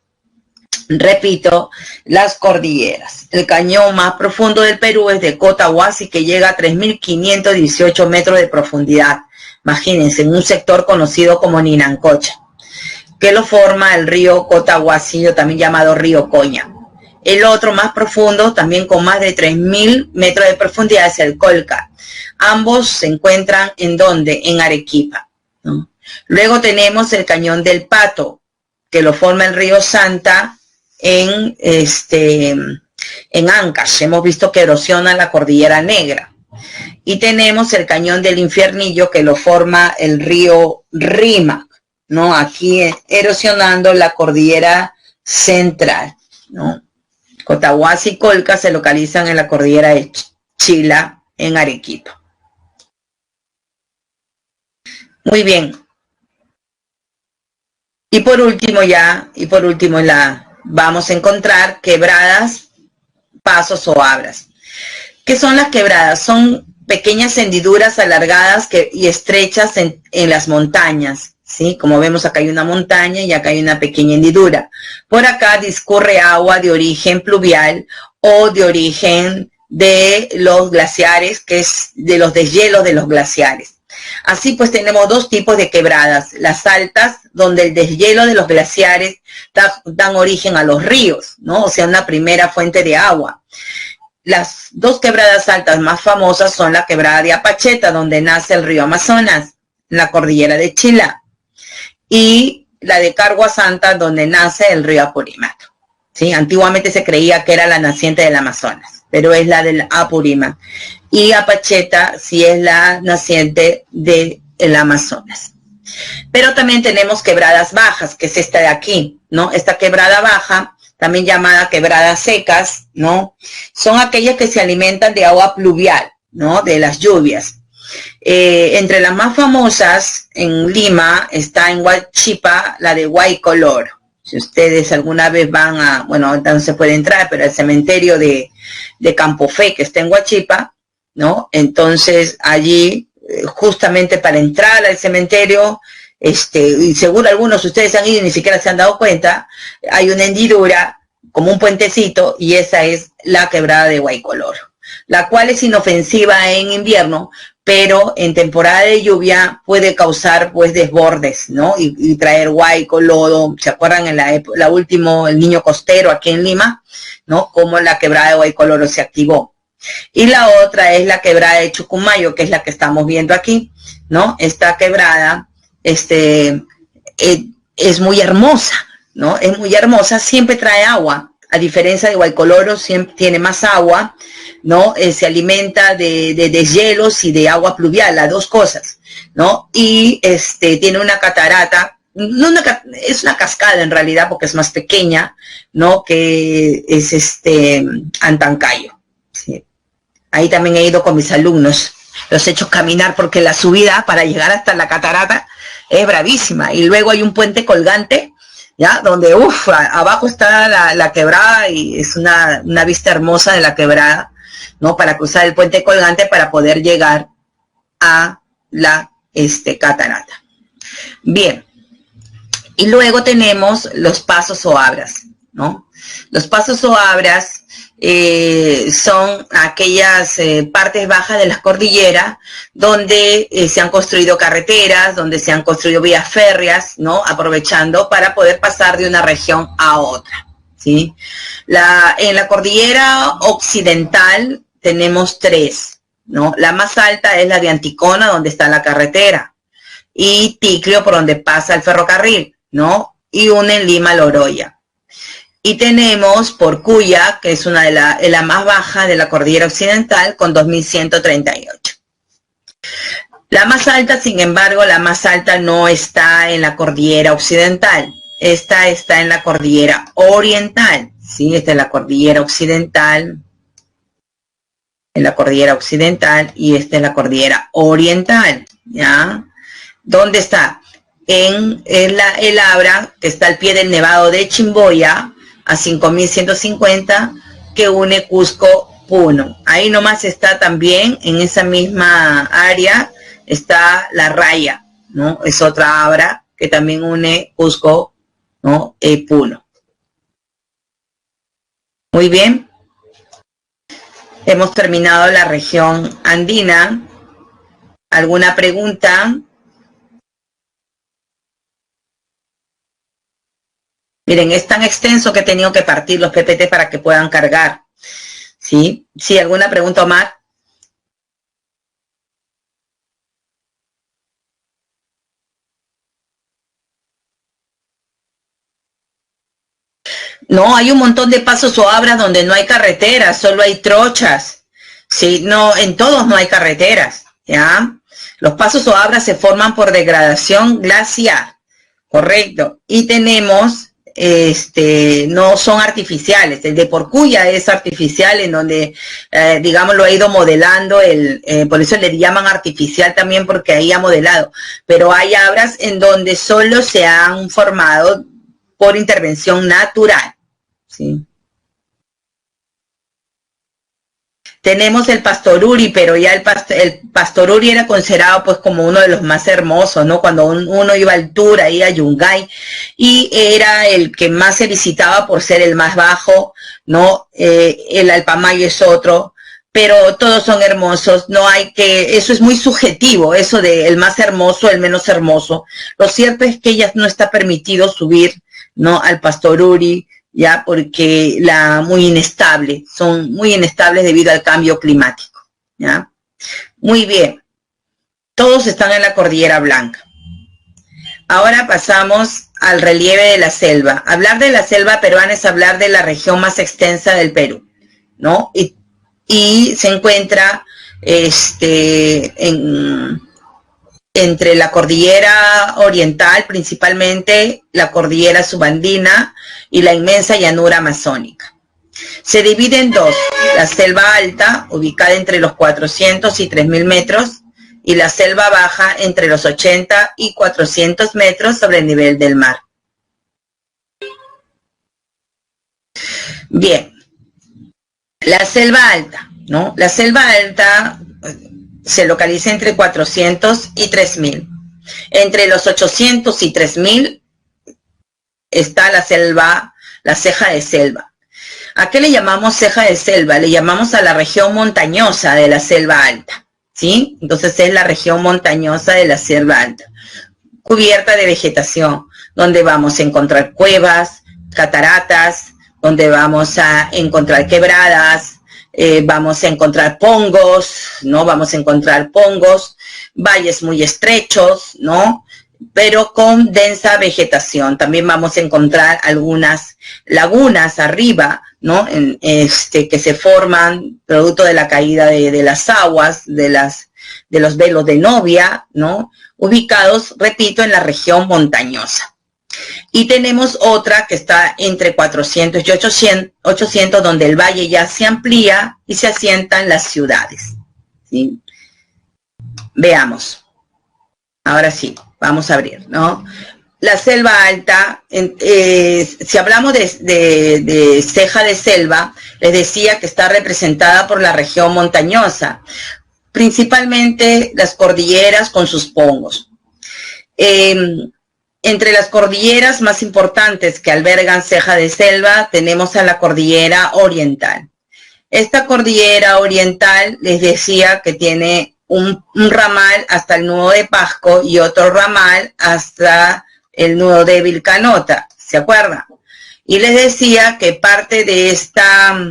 repito, las cordilleras. El cañón más profundo del Perú es de Cotahuasi, que llega a 3.518 metros de profundidad. Imagínense, en un sector conocido como Ninancocha, que lo forma el río Cotahuasi, también llamado río Coña. El otro más profundo, también con más de 3.000 metros de profundidad, es el Colca. Ambos se encuentran ¿en dónde? En Arequipa, ¿no? Luego tenemos el cañón del Pato, que lo forma el río Santa en Ancash. Hemos visto que erosiona la Cordillera Negra. Y tenemos el cañón del Infiernillo, que lo forma el río Rímac, ¿no? Aquí erosionando la Cordillera Central, ¿no? Cotahuasi y Colca se localizan en la Cordillera de Chila, en Arequipa. Muy bien. Y por último vamos a encontrar quebradas, pasos o abras. ¿Qué son las quebradas? Son pequeñas hendiduras alargadas y estrechas en las montañas, ¿sí? Como vemos, acá hay una montaña y acá hay una pequeña hendidura. Por acá discurre agua de origen pluvial o de origen de los glaciares, que es de los deshielos de los glaciares. Así pues tenemos 2 tipos de quebradas, las altas, donde el deshielo de los glaciares dan origen a los ríos, ¿no? O sea, una primera fuente de agua. Las 2 quebradas altas más famosas son la quebrada de Apacheta, donde nace el río Amazonas, en la cordillera de Chila, y la de Cargua Santa, donde nace el río Apurímac, ¿sí? Antiguamente se creía que era la naciente del Amazonas, pero es la del Apurímac. Y Apacheta sí es la naciente del Amazonas. Pero también tenemos quebradas bajas, que es esta de aquí, ¿no? Esta quebrada baja, también llamada quebradas secas, ¿no? Son aquellas que se alimentan de agua pluvial, ¿no? De las lluvias. Entre las más famosas en Lima está en Huachipa la de Huaycolor. Si ustedes alguna vez van a, bueno, ahorita no se puede entrar, pero al cementerio de Campofé, que está en Huachipa, ¿no? Entonces allí, justamente para entrar al cementerio, y seguro algunos de ustedes han ido y ni siquiera se han dado cuenta, hay una hendidura como un puentecito y esa es la quebrada de Huaycolor, la cual es inofensiva en invierno pero en temporada de lluvia puede causar pues desbordes, ¿no? Y traer huaico, lodo. ¿Se acuerdan en la última, el niño costero aquí en Lima, ¿no? Cómo la quebrada de Huaycoloro se activó. Y la otra es la quebrada de Chucumayo, que es la que estamos viendo aquí, ¿no? Esta quebrada, es muy hermosa, ¿no? Es muy hermosa, siempre trae agua. A diferencia de Huaycoloro, siempre tiene más agua, ¿no? Se alimenta de deshielos y de agua pluvial, las dos cosas, ¿no? Y tiene una catarata, es una cascada en realidad porque es más pequeña, ¿no? Que es Antancayo, ¿sí? Ahí también he ido con mis alumnos, los he hecho caminar porque la subida para llegar hasta la catarata es bravísima. Y luego hay un puente colgante, ¿ya? Donde, abajo está la quebrada y es una vista hermosa de la quebrada, ¿no? Para cruzar el puente colgante para poder llegar a la catarata. Bien. Y luego tenemos los pasos o abras, ¿no? Los pasos o abras son aquellas partes bajas de las cordilleras donde se han construido carreteras, donde se han construido vías férreas, ¿no? Aprovechando para poder pasar de una región a otra, ¿sí? En la cordillera occidental tenemos tres, ¿no? La más alta es la de Anticona, donde está la carretera, y Ticlio, por donde pasa el ferrocarril, ¿no? Y une Lima a Loroya. Y tenemos Porcuya, que es una de la más baja de la cordillera occidental, con 2138. La más alta, sin embargo, la más alta no está en la cordillera occidental. Esta está en la cordillera oriental, ¿sí? Esta es la cordillera occidental, y esta es la cordillera oriental, ¿ya? ¿Dónde está? En el Abra, que está al pie del Nevado de Chimboya, a 5150, que une Cusco-Puno. Ahí nomás está también, en esa misma área, está la Raya, ¿no? Es otra Abra que también une Cusco, ¿no? Puno. Muy bien. Hemos terminado la región andina. ¿Alguna pregunta? Miren, es tan extenso que he tenido que partir los PPT para que puedan cargar. ¿Sí? ¿Sí? ¿Alguna pregunta más? No, hay un montón de pasos o abras donde no hay carreteras, solo hay trochas. Sí, no, en todos no hay carreteras, ¿ya? Los pasos o abras se forman por degradación glaciar, correcto. Y tenemos, no son artificiales. El de Porcuya es artificial, en donde, digamos, lo ha ido modelando, por eso le llaman artificial también, porque ahí ha modelado. Pero hay abras en donde solo se han formado por intervención natural, ¿sí? Tenemos el Pastoruri, pero ya el Pastoruri era considerado pues como uno de los más hermosos, ¿no? Cuando uno iba a altura, iba a Yungay, y era el que más se visitaba por ser el más bajo, ¿no? El Alpamayo es otro, pero todos son hermosos, no hay que, eso es muy subjetivo, eso de el más hermoso, el menos hermoso. Lo cierto es que ya no está permitido subir, ¿no? Al Pastoruri, ya, porque muy inestable, son muy inestables debido al cambio climático, ¿ya? Muy bien, todos están en la Cordillera Blanca. Ahora pasamos al relieve de la selva. Hablar de la selva peruana es hablar de la región más extensa del Perú, ¿no? Y se encuentra entre la cordillera oriental, principalmente la cordillera subandina y la inmensa llanura amazónica. Se divide en dos: la selva alta, ubicada entre los 400 y 3000 metros, y la selva baja entre los 80 y 400 metros sobre el nivel del mar. Bien, la selva alta, ¿no? La selva alta se localiza entre 400 y 3000. Entre los 800 y 3000 está la selva, la ceja de selva. ¿A qué le llamamos ceja de selva? Le llamamos a la región montañosa de la selva alta, ¿sí? Entonces es la región montañosa de la Selva Alta, cubierta de vegetación, donde vamos a encontrar cuevas, cataratas, donde vamos a encontrar quebradas, vamos a encontrar pongos, ¿no? Vamos a encontrar pongos, valles muy estrechos, ¿no? Pero con densa vegetación. También vamos a encontrar algunas lagunas arriba, ¿no? Que se forman producto de la caída de las aguas, de los velos de novia, ¿no? Ubicados, repito, en la región montañosa. Y tenemos otra que está entre 400 y 800, donde el valle ya se amplía y se asientan las ciudades, ¿sí? Veamos. Ahora sí, vamos a abrir, ¿no? La selva alta, si hablamos de ceja de selva, les decía que está representada por la región montañosa, principalmente las cordilleras con sus pongos. Entre las cordilleras más importantes que albergan ceja de selva, tenemos a la cordillera oriental. Esta cordillera oriental, les decía que tiene un ramal hasta el nudo de Pasco y otro ramal hasta el nudo de Vilcanota, ¿se acuerdan? Y les decía que parte de esta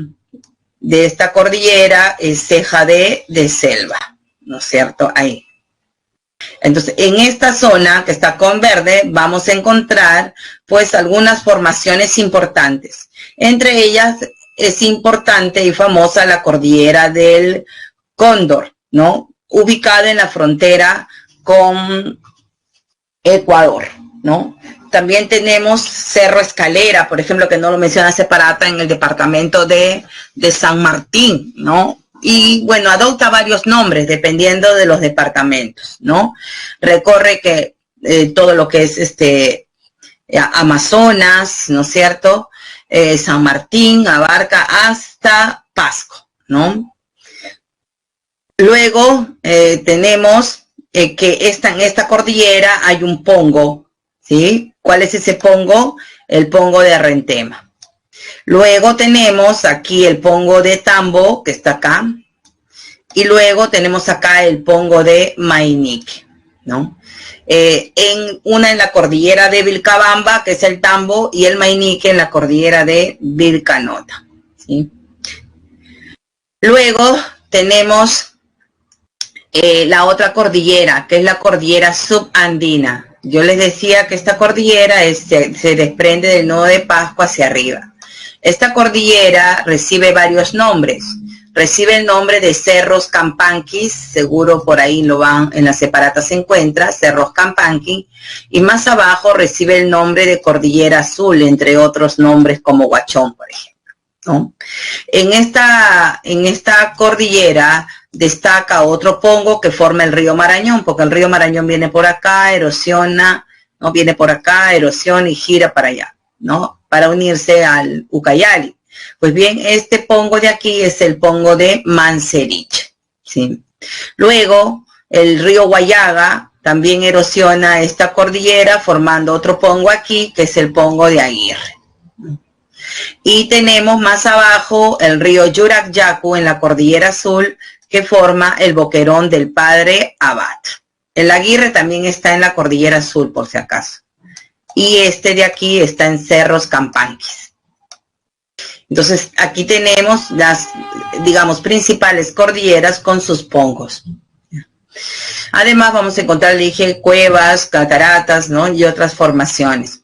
cordillera es ceja de selva, ¿no es cierto? Ahí. Entonces, en esta zona que está con verde, vamos a encontrar, pues, algunas formaciones importantes. Entre ellas, es importante y famosa la cordillera del Cóndor, ¿no? Ubicada en la frontera con Ecuador, ¿no? También tenemos Cerro Escalera, por ejemplo, que no lo menciona separata, en el departamento de San Martín, ¿no? Y bueno, adopta varios nombres dependiendo de los departamentos, ¿no? Recorre que todo lo que es Amazonas, ¿no es cierto? San Martín, abarca hasta Pasco, ¿no? Luego tenemos que en esta cordillera hay un pongo, ¿sí? ¿Cuál es ese pongo? El pongo de Arrentema. Luego tenemos aquí el pongo de Tambo, que está acá. Y luego tenemos acá el pongo de Mainique, ¿no? Una en la cordillera de Vilcabamba, que es el Tambo, y el Mainique en la cordillera de Vilcanota, ¿sí? Luego tenemos la otra cordillera, que es la cordillera subandina. Yo les decía que esta cordillera se desprende del nudo de Pasco hacia arriba. Esta cordillera recibe varios nombres. Recibe el nombre de Cerros Campanquis, seguro por ahí lo van, en la separata se encuentra, Cerros Campanquis, y más abajo recibe el nombre de Cordillera Azul, entre otros nombres como Huachón, por ejemplo, ¿no? En esta cordillera destaca otro pongo que forma el río Marañón, porque el río Marañón viene por acá, erosiona, ¿no? Viene por acá, erosiona y gira para allá, ¿no? Para unirse al Ucayali. Pues bien, este pongo de aquí es el pongo de Mancerich, ¿sí? Luego, el río Guayaga también erosiona esta cordillera, formando otro pongo aquí, que es el pongo de Aguirre. Y tenemos más abajo el río Yuracyacu en la cordillera azul, que forma el boquerón del Padre Abad. El Aguirre también está en la cordillera azul, por si acaso. Y este de aquí está en Cerros Campanquis. Entonces, aquí tenemos las, digamos, principales cordilleras con sus pongos. Además, vamos a encontrar, le dije, cuevas, cataratas, ¿no? Y otras formaciones.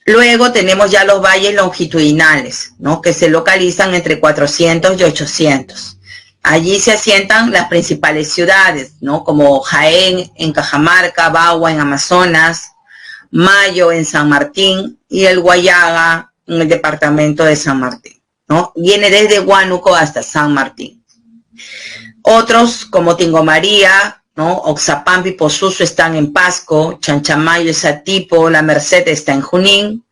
Luego tenemos ya los valles longitudinales, ¿no? Que se localizan entre 400 y 800. Allí se asientan las principales ciudades, ¿no? Como Jaén en Cajamarca, Bagua en Amazonas, Mayo en San Martín y el Guayaga en el departamento de San Martín, ¿no? Viene desde Huánuco hasta San Martín. Otros como Tingomaría, ¿no? Oxapampa y Posuso están en Pasco, Chanchamayo y Satipo, La Merced está en Junín,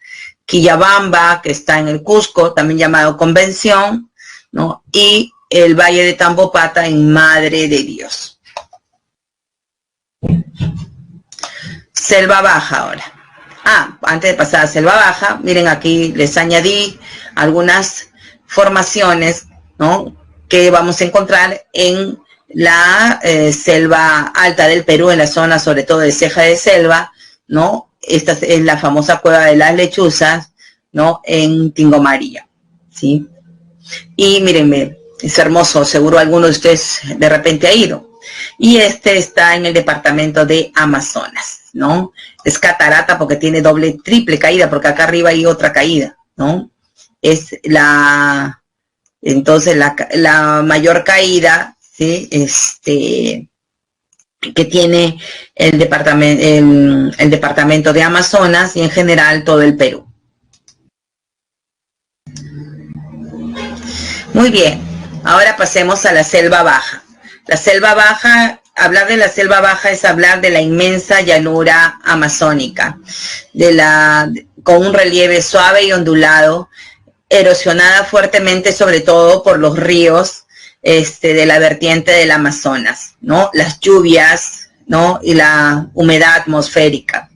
Quillabamba, que está en el Cusco, también llamado Convención, ¿no? Y el Valle de Tambopata en Madre de Dios. Selva Baja ahora. Antes de pasar a Selva Baja, miren aquí les añadí algunas formaciones, ¿no? Que vamos a encontrar en la selva alta del Perú, en la zona sobre todo de Ceja de Selva, ¿no? Esta es la famosa Cueva de las Lechuzas, ¿no? En Tingomaría, ¿sí? Y mírenme, es hermoso, seguro alguno de ustedes de repente ha ido. Y este está en el departamento de Amazonas, ¿no? Es catarata porque tiene doble, triple caída, porque acá arriba hay otra caída, ¿no? Es entonces la mayor caída, ¿sí? Que tiene el departamento de Amazonas y en general todo el Perú. Muy bien, ahora pasemos a la selva baja. La selva baja, hablar de la selva baja es hablar de la inmensa llanura amazónica, con un relieve suave y ondulado, erosionada fuertemente sobre todo por los ríos de la vertiente del Amazonas, ¿no? Las lluvias, ¿no? Y la humedad atmosférica.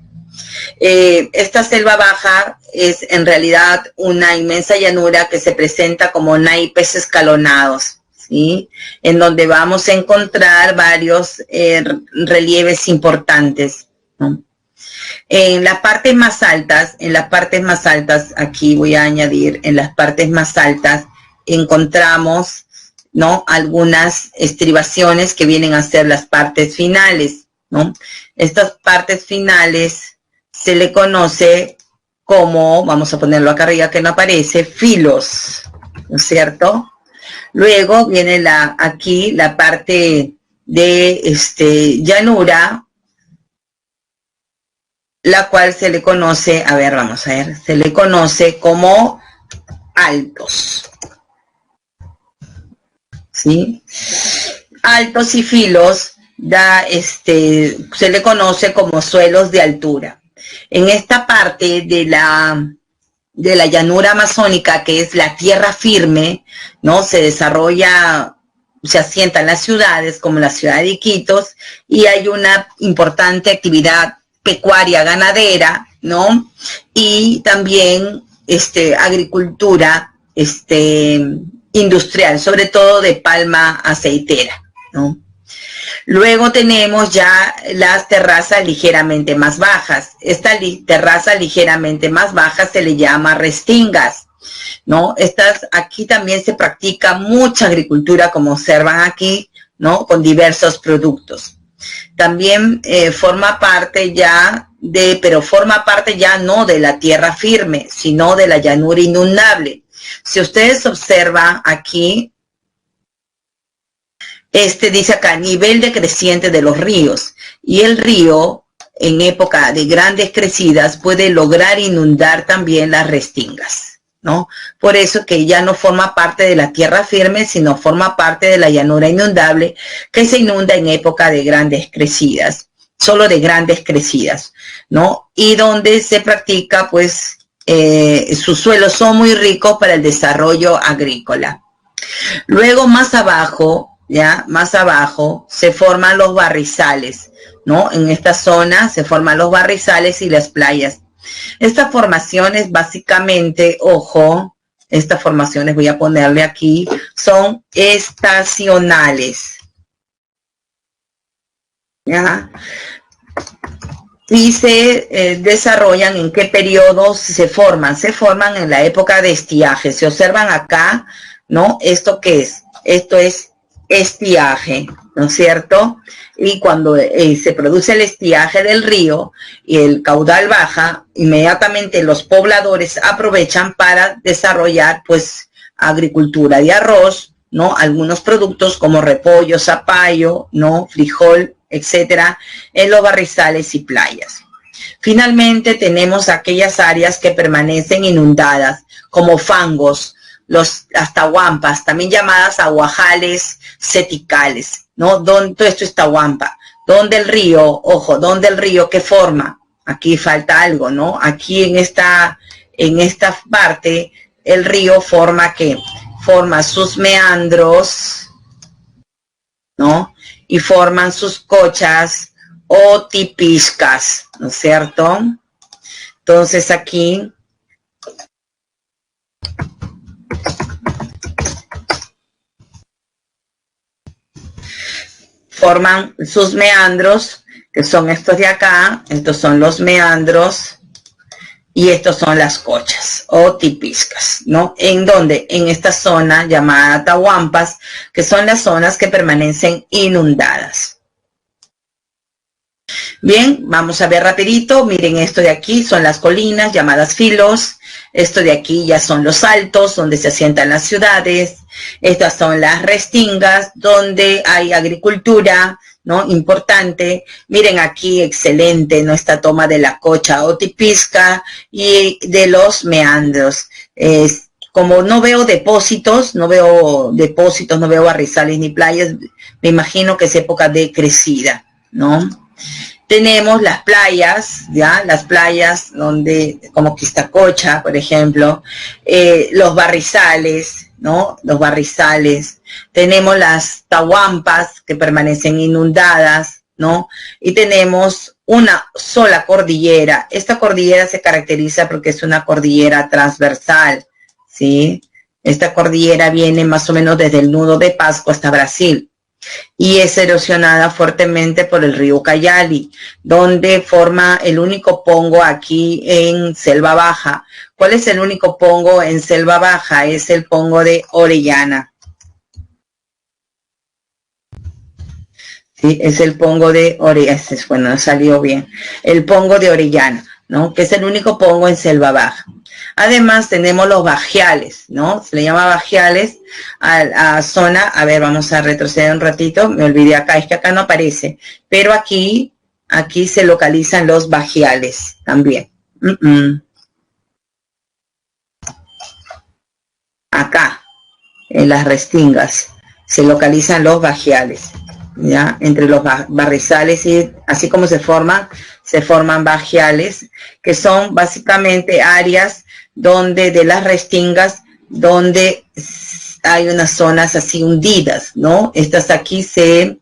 Esta selva baja es en realidad una inmensa llanura que se presenta como naipes escalonados, ¿sí? En donde vamos a encontrar varios relieves importantes, ¿no? En las partes más altas, aquí voy a añadir, en las partes más altas encontramos, ¿no? Algunas estribaciones que vienen a ser las partes finales, ¿no? Estas partes finales se le conoce como, vamos a ponerlo acá arriba que no aparece, filos, ¿no es cierto? Luego viene aquí la parte de llanura, la cual se le conoce, a ver, vamos a ver, se le conoce como altos, ¿sí? Altos y filos se le conoce como suelos de altura. En esta parte de la llanura amazónica, que es la tierra firme, ¿no? Se desarrolla, se asientan las ciudades, como la ciudad de Iquitos, y hay una importante actividad pecuaria ganadera, ¿no? Y también agricultura industrial, sobre todo de palma aceitera, ¿no? Luego tenemos ya las terrazas ligeramente más bajas. Esta terraza ligeramente más baja se le llama restingas, ¿no? Aquí también se practica mucha agricultura, como observan aquí, ¿no? Con diversos productos. También forma parte ya no de la tierra firme, sino de la llanura inundable. Si ustedes observan aquí, dice acá, nivel decreciente de los ríos, y el río en época de grandes crecidas puede lograr inundar también las restingas, ¿no? Por eso que ya no forma parte de la tierra firme, sino forma parte de la llanura inundable, que se inunda en época de grandes crecidas, solo de grandes crecidas, ¿no? Y donde se practica, pues, sus suelos son muy ricos para el desarrollo agrícola. Luego más abajo se forman los barrizales, ¿no? En esta zona se forman los barrizales y las playas. Estas formaciones básicamente, ojo, estas formaciones voy a ponerle aquí, son estacionales, ¿ya? Y se desarrollan en qué periodos se forman. Se forman en la época de estiaje. Se observan acá, ¿no? ¿Esto qué es? Esto es estiaje, ¿no es cierto? Y cuando se produce el estiaje del río y el caudal baja, inmediatamente los pobladores aprovechan para desarrollar, pues, agricultura de arroz, ¿no? Algunos productos como repollo, zapallo, ¿no? Frijol, etcétera, en los barrizales y playas. Finalmente tenemos aquellas áreas que permanecen inundadas, como fangos, las tahuampas, también llamadas aguajales seticales, ¿no? Todo esto es tahuampa. Donde el río, ojo, donde el río, ¿qué forma? Aquí falta algo, ¿no? Aquí en esta parte, el río forma ¿qué? Forma sus meandros, ¿no? Y forman sus cochas o tipiscas, ¿no es cierto? Entonces aquí forman sus meandros, que son estos de acá. Estos son los meandros. Y estos son las cochas o tipiscas, ¿no? ¿En dónde? En esta zona llamada tahuampas, que son las zonas que permanecen inundadas. Bien, vamos a ver rapidito. Miren, esto de aquí son las colinas llamadas filos. Esto de aquí ya son los altos, donde se asientan las ciudades. Estas son las restingas, donde hay agricultura, ¿no? Importante. Miren aquí, excelente, ¿no? Esta toma de la cocha o tipisca y de los meandros. Como no veo depósitos, no veo barrizales ni playas, me imagino que es época de crecida, ¿no? Tenemos las playas, ¿ya? Las playas donde, como Quistacocha, por ejemplo, los barrizales, ¿no? Los barrizales. Tenemos las tahuampas que permanecen inundadas, ¿no? Y tenemos una sola cordillera. Esta cordillera se caracteriza porque es una cordillera transversal, ¿sí? Esta cordillera viene más o menos desde el nudo de Pasco hasta Brasil. Y es erosionada fuertemente por el río Cayali, donde forma el único pongo aquí en Selva Baja. ¿Cuál es el único pongo en Selva Baja? Es el pongo de Orellana. Sí, es el pongo de Orellana. Bueno, salió bien. El pongo de Orellana, ¿no? Que es el único pongo en Selva Baja. Además tenemos los bajiales, ¿no? Se le llama bajiales a zona, a ver, vamos a retroceder un ratito, me olvidé acá, es que acá no aparece, pero aquí se localizan los bajiales también. Acá, en las restingas, se localizan los bajiales, ¿ya? Entre los barrizales y así como se forman bajiales, que son básicamente áreas donde de las restingas, donde hay unas zonas así hundidas, ¿no? Estas aquí se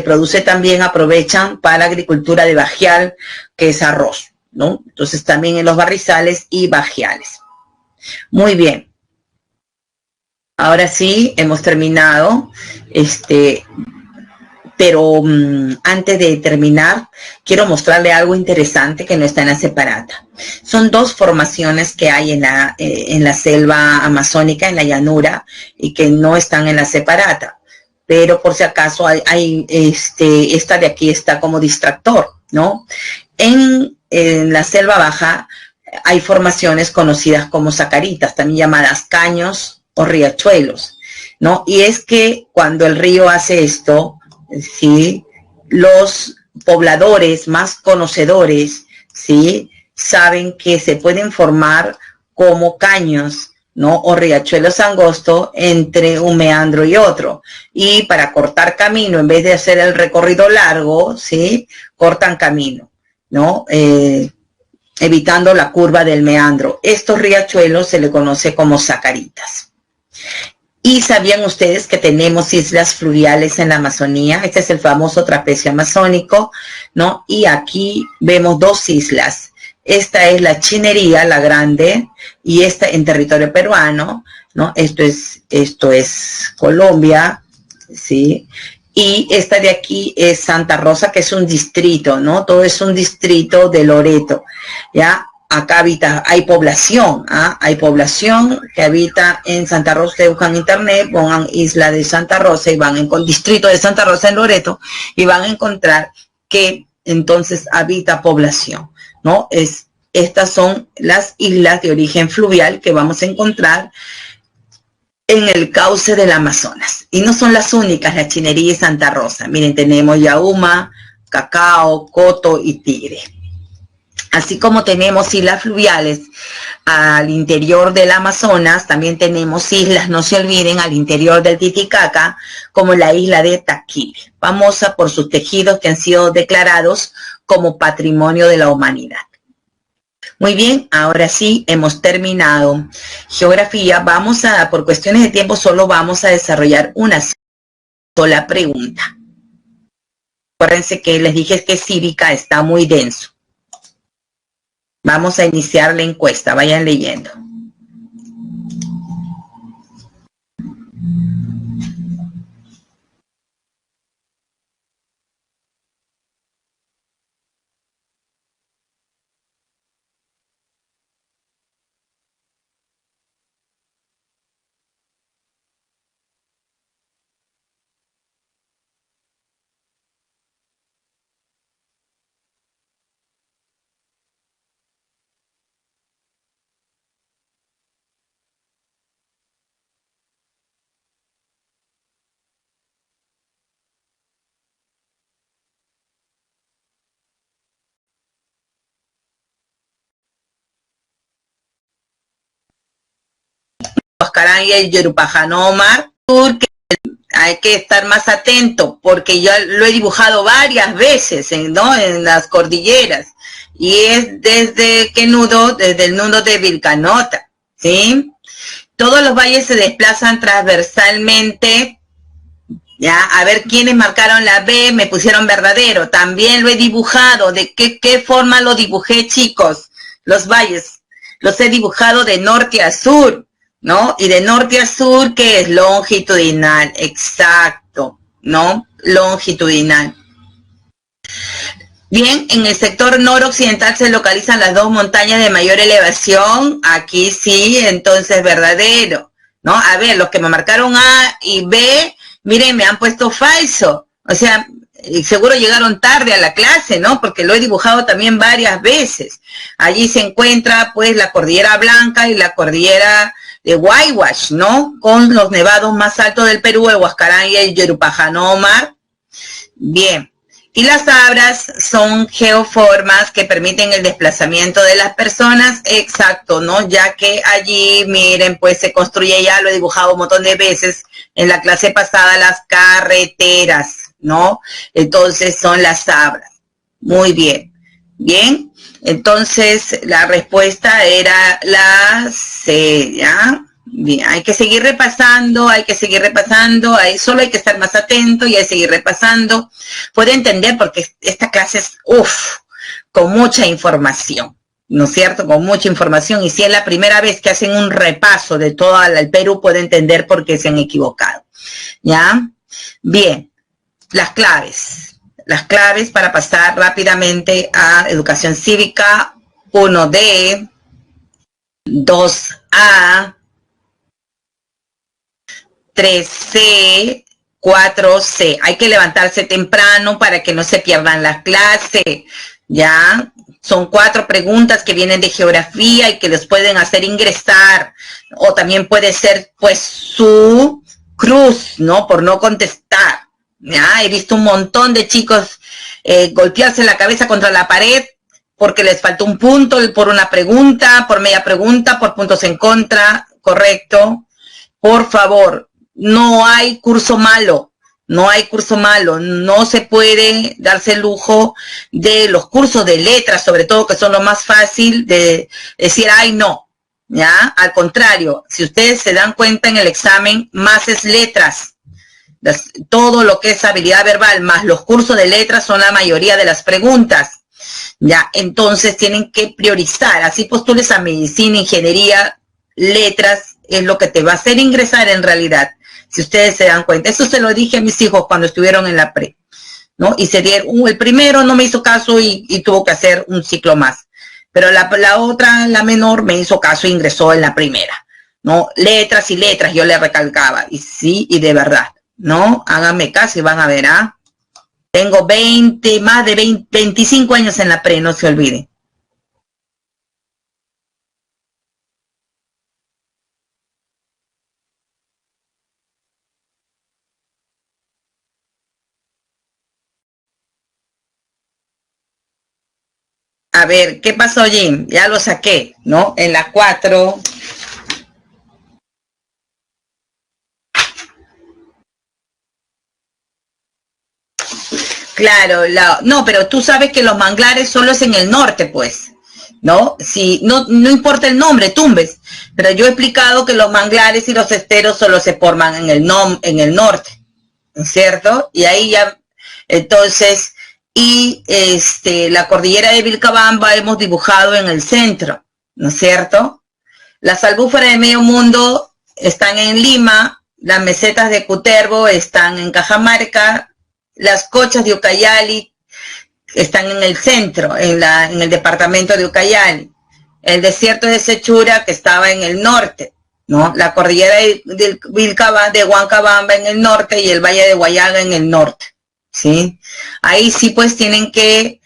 produce también, aprovechan para la agricultura de bajial, que es arroz, ¿no? Entonces también en los barrizales y bajiales. Muy bien. Ahora sí, hemos terminado, pero antes de terminar, quiero mostrarle algo interesante que no está en la separata. Son dos formaciones que hay en la selva amazónica, en la llanura, y que no están en la separata. Pero por si acaso esta de aquí está como distractor, ¿no? En la selva baja hay formaciones conocidas como sacaritas, también llamadas caños o riachuelos, ¿no? Y es que cuando el río hace esto, ¿sí? Los pobladores más conocedores, ¿sí? Saben que se pueden formar como caños, ¿no? O riachuelos angostos entre un meandro y otro. Y para cortar camino, en vez de hacer el recorrido largo, ¿sí? Cortan camino, ¿no? Evitando la curva del meandro. Estos riachuelos se le conoce como sacaritas. ¿Y sabían ustedes que tenemos islas fluviales en la Amazonía? Este es el famoso trapecio amazónico, ¿no? Y aquí vemos dos islas. Esta es la Chinería, la grande, y esta en territorio peruano, ¿no? Esto es Colombia, ¿sí? Y esta de aquí es Santa Rosa, que es un distrito, ¿no? Todo es un distrito de Loreto, ¿ya? Acá hay población, hay población que habita en Santa Rosa. Ustedes buscan internet, pongan isla de Santa Rosa y van con distrito de Santa Rosa en Loreto y van a encontrar que entonces habita población, ¿no? Estas son las islas de origen fluvial que vamos a encontrar en el cauce del Amazonas. Y no son las únicas, la Chinería y Santa Rosa. Miren, tenemos Yauma, Cacao, Coto y Tigre. Así como tenemos islas fluviales al interior del Amazonas, también tenemos islas, no se olviden, al interior del Titicaca, como la isla de Taquire, famosa por sus tejidos que han sido declarados como Patrimonio de la Humanidad. Muy bien, ahora sí, hemos terminado geografía. Por cuestiones de tiempo, solo vamos a desarrollar una sola pregunta. Acuérdense que les dije que cívica está muy denso. Vamos a iniciar la encuesta, vayan leyendo. Huascarán y el Yorupajanómar, que hay que estar más atento, porque yo lo he dibujado varias veces, ¿no? En las cordilleras, y es desde desde el nudo de Vilcanota, ¿sí? Todos los valles se desplazan transversalmente. Ya, a ver quiénes marcaron la B, me pusieron verdadero. También lo he dibujado. ¿De qué forma lo dibujé, chicos? Los valles. Los he dibujado de norte a sur, ¿no? Y de norte a sur, ¿qué es? Longitudinal, exacto, ¿no? Longitudinal. Bien, en el sector noroccidental se localizan las dos montañas de mayor elevación. Aquí sí, entonces verdadero, ¿no? A ver, los que me marcaron A y B, miren, me han puesto falso. O sea, seguro llegaron tarde a la clase, ¿no? Porque lo he dibujado también varias veces. Allí se encuentra, pues, la Cordillera Blanca y la Cordillera de Huayhuash, ¿no? Con los nevados más altos del Perú, el Huascarán y el Yorupajanómar. Bien. Y las sabras son geoformas que permiten el desplazamiento de las personas, exacto, ¿no? Ya que allí, miren, pues se construye, ya lo he dibujado un montón de veces en la clase pasada, las carreteras, ¿no? Entonces son las sabras. Muy bien. Bien, entonces la respuesta era la C, ¿ya? Bien, hay que seguir repasando, ahí solo hay que estar más atento y hay que seguir repasando. Puede entender porque esta clase es, con mucha información, ¿no es cierto? Con mucha información, y si es la primera vez que hacen un repaso de todo el Perú, puede entender por qué se han equivocado, ¿ya? Bien, las claves para pasar rápidamente a educación cívica, 1D, 2A, 3C, 4C. Hay que levantarse temprano para que no se pierdan las clases, ¿ya? Son 4 preguntas que vienen de geografía y que les pueden hacer ingresar, o también puede ser, pues, su cruz, ¿no? Por no contestar, ¿ya? He visto un montón de chicos golpearse la cabeza contra la pared porque les faltó un punto por una pregunta, por media pregunta, por puntos en contra, ¿correcto? Por favor, no hay curso malo, no se puede darse el lujo de los cursos de letras, sobre todo, que son lo más fácil de decir, ay, no, ¿ya? Al contrario, si ustedes se dan cuenta en el examen, más es letras, todo lo que es habilidad verbal, más los cursos de letras son la mayoría de las preguntas, ¿ya? Entonces tienen que priorizar, así postules a medicina, ingeniería, letras, es lo que te va a hacer ingresar en realidad, si ustedes se dan cuenta. Eso se lo dije a mis hijos cuando estuvieron en la pre, ¿no? Y se dieron, el primero no me hizo caso y tuvo que hacer un ciclo más, pero la otra, la menor, me hizo caso e ingresó en la primera, ¿no? Letras y letras, yo le recalcaba, y sí, y de verdad, ¿no? Háganme caso y van a ver, ¿ah? Tengo más de 25 años en la pre, no se olviden. A ver, ¿qué pasó, Jim? Ya lo saqué, ¿no? En la 4. Claro, no, pero tú sabes que los manglares solo es en el norte, pues, ¿no? Si, no importa el nombre, Tumbes, pero yo he explicado que los manglares y los esteros solo se forman en el norte, ¿no es cierto? Y ahí ya, entonces, y la cordillera de Vilcabamba hemos dibujado en el centro, ¿no es cierto? Las albúferas de medio mundo están en Lima, las mesetas de Cutervo están en Cajamarca, las cochas de Ucayali están en el centro, en el departamento de Ucayali, el desierto de Sechura, que estaba en el norte, ¿no? La cordillera de Huancabamba en el norte y el valle de Huallaga en el norte, ¿sí? Ahí sí pues tienen que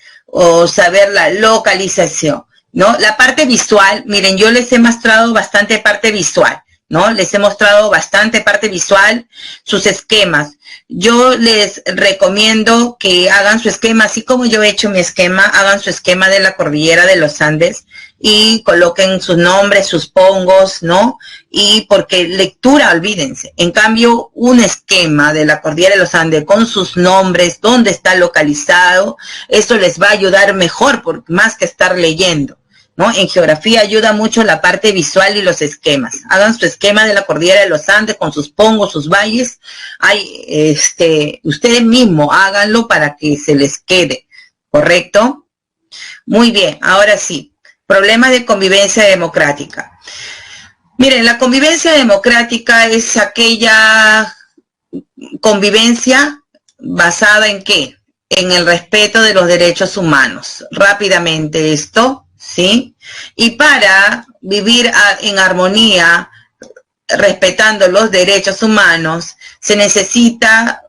saber la localización, ¿no? La parte visual, miren, yo les he mostrado bastante parte visual, ¿no? Les he mostrado bastante parte visual, sus esquemas. Yo les recomiendo que hagan su esquema, así como yo he hecho mi esquema, hagan su esquema de la cordillera de los Andes y coloquen sus nombres, sus pongos, ¿no? Y porque lectura, olvídense. En cambio, un esquema de la Cordillera de los Andes con sus nombres, dónde está localizado, eso les va a ayudar mejor, más que estar leyendo, ¿no? En geografía ayuda mucho la parte visual y los esquemas. Hagan su esquema de la Cordillera de los Andes con sus pongos, sus valles. Ustedes mismos háganlo para que se les quede, ¿correcto? Muy bien, ahora sí. Problemas de convivencia democrática. Miren, la convivencia democrática es aquella convivencia basada en ¿qué? En el respeto de los derechos humanos. Rápidamente esto, ¿sí? Y para vivir en armonía, respetando los derechos humanos, se necesita,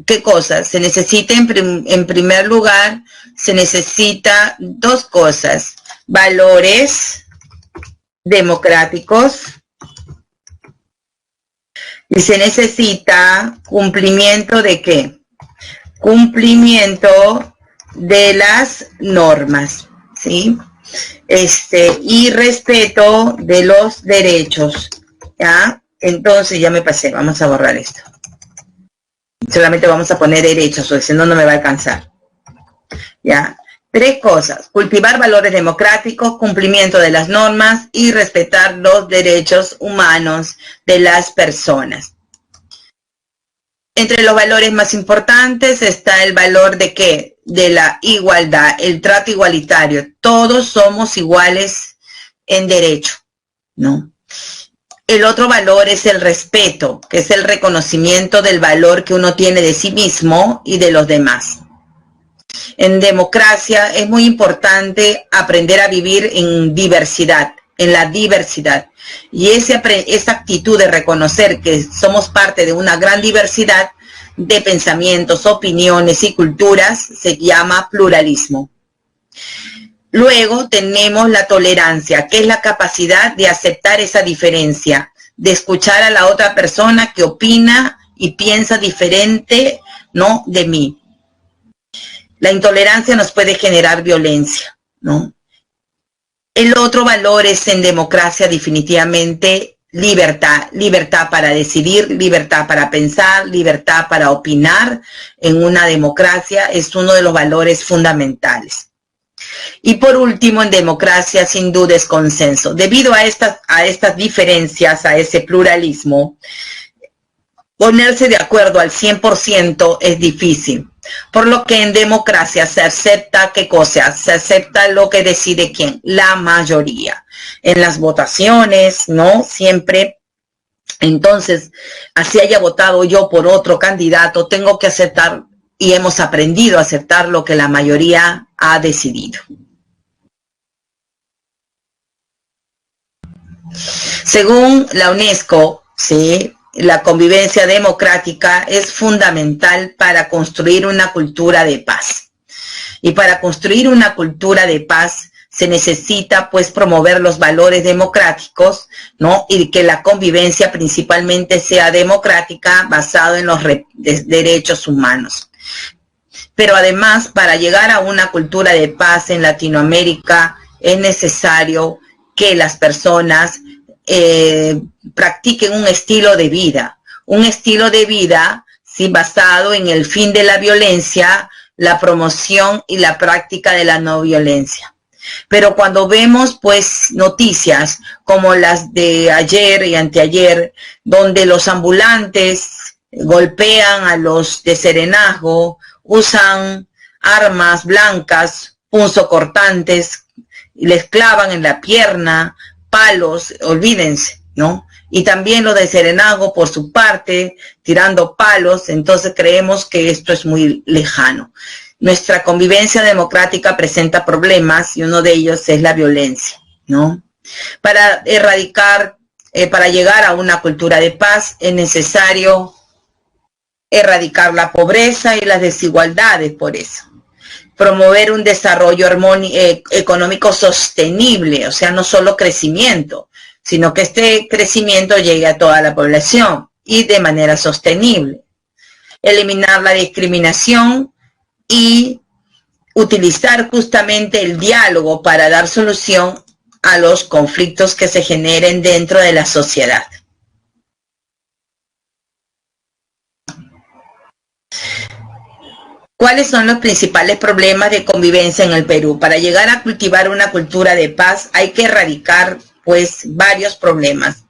¿qué cosa? Se necesita, en primer lugar, se necesita dos cosas. Valores democráticos y se necesita cumplimiento de ¿qué? Cumplimiento de las normas, ¿sí? Y respeto de los derechos, ¿ya? Entonces ya me pasé, vamos a borrar esto. Solamente vamos a poner derechos, porque si no, no me va a alcanzar, ¿ya? Tres cosas: cultivar valores democráticos, cumplimiento de las normas y respetar los derechos humanos de las personas. Entre los valores más importantes está el valor de ¿qué? De la igualdad, el trato igualitario. Todos somos iguales en derecho, ¿no? El otro valor es el respeto, que es el reconocimiento del valor que uno tiene de sí mismo y de los demás. En democracia es muy importante aprender a vivir en diversidad, en la diversidad. Y esa actitud de reconocer que somos parte de una gran diversidad de pensamientos, opiniones y culturas se llama pluralismo. Luego tenemos la tolerancia, que es la capacidad de aceptar esa diferencia, de escuchar a la otra persona que opina y piensa diferente, ¿no?, de mí. La intolerancia nos puede generar violencia, ¿no? El otro valor es en democracia definitivamente libertad, libertad para decidir, libertad para pensar, libertad para opinar. En una democracia es uno de los valores fundamentales. Y por último, en democracia sin duda es consenso. Debido a estas diferencias, a ese pluralismo, ponerse de acuerdo al 100% es difícil. Por lo que en democracia se acepta, ¿qué cosa? Se acepta lo que decide ¿quién? La mayoría. En las votaciones, ¿no? Siempre. Entonces, así haya votado yo por otro candidato, tengo que aceptar, y hemos aprendido a aceptar lo que la mayoría ha decidido. Según la UNESCO, ¿sí?, la convivencia democrática es fundamental para construir una cultura de paz. Y para construir una cultura de paz se necesita pues promover los valores democráticos, ¿no? Y que la convivencia principalmente sea democrática, basado en los derechos humanos. Pero además, para llegar a una cultura de paz en Latinoamérica, es necesario que las personas practiquen un estilo de vida, ¿sí?, basado en el fin de la violencia, la promoción y la práctica de la no violencia. Pero cuando vemos pues noticias como las de ayer y anteayer, donde los ambulantes golpean a los de serenazgo, usan armas blancas, punzocortantes, y les clavan en la pierna, palos, olvídense, ¿no? Y también lo de serenazgo por su parte, tirando palos. Entonces creemos que esto es muy lejano. Nuestra convivencia democrática presenta problemas y uno de ellos es la violencia, ¿no? Para erradicar, para llegar a una cultura de paz es necesario erradicar la pobreza y las desigualdades, por eso. Promover un desarrollo económico sostenible, o sea, no solo crecimiento, sino que este crecimiento llegue a toda la población y de manera sostenible. Eliminar la discriminación y utilizar justamente el diálogo para dar solución a los conflictos que se generen dentro de la sociedad. ¿Cuáles son los principales problemas de convivencia en el Perú? Para llegar a cultivar una cultura de paz hay que erradicar, pues, varios problemas.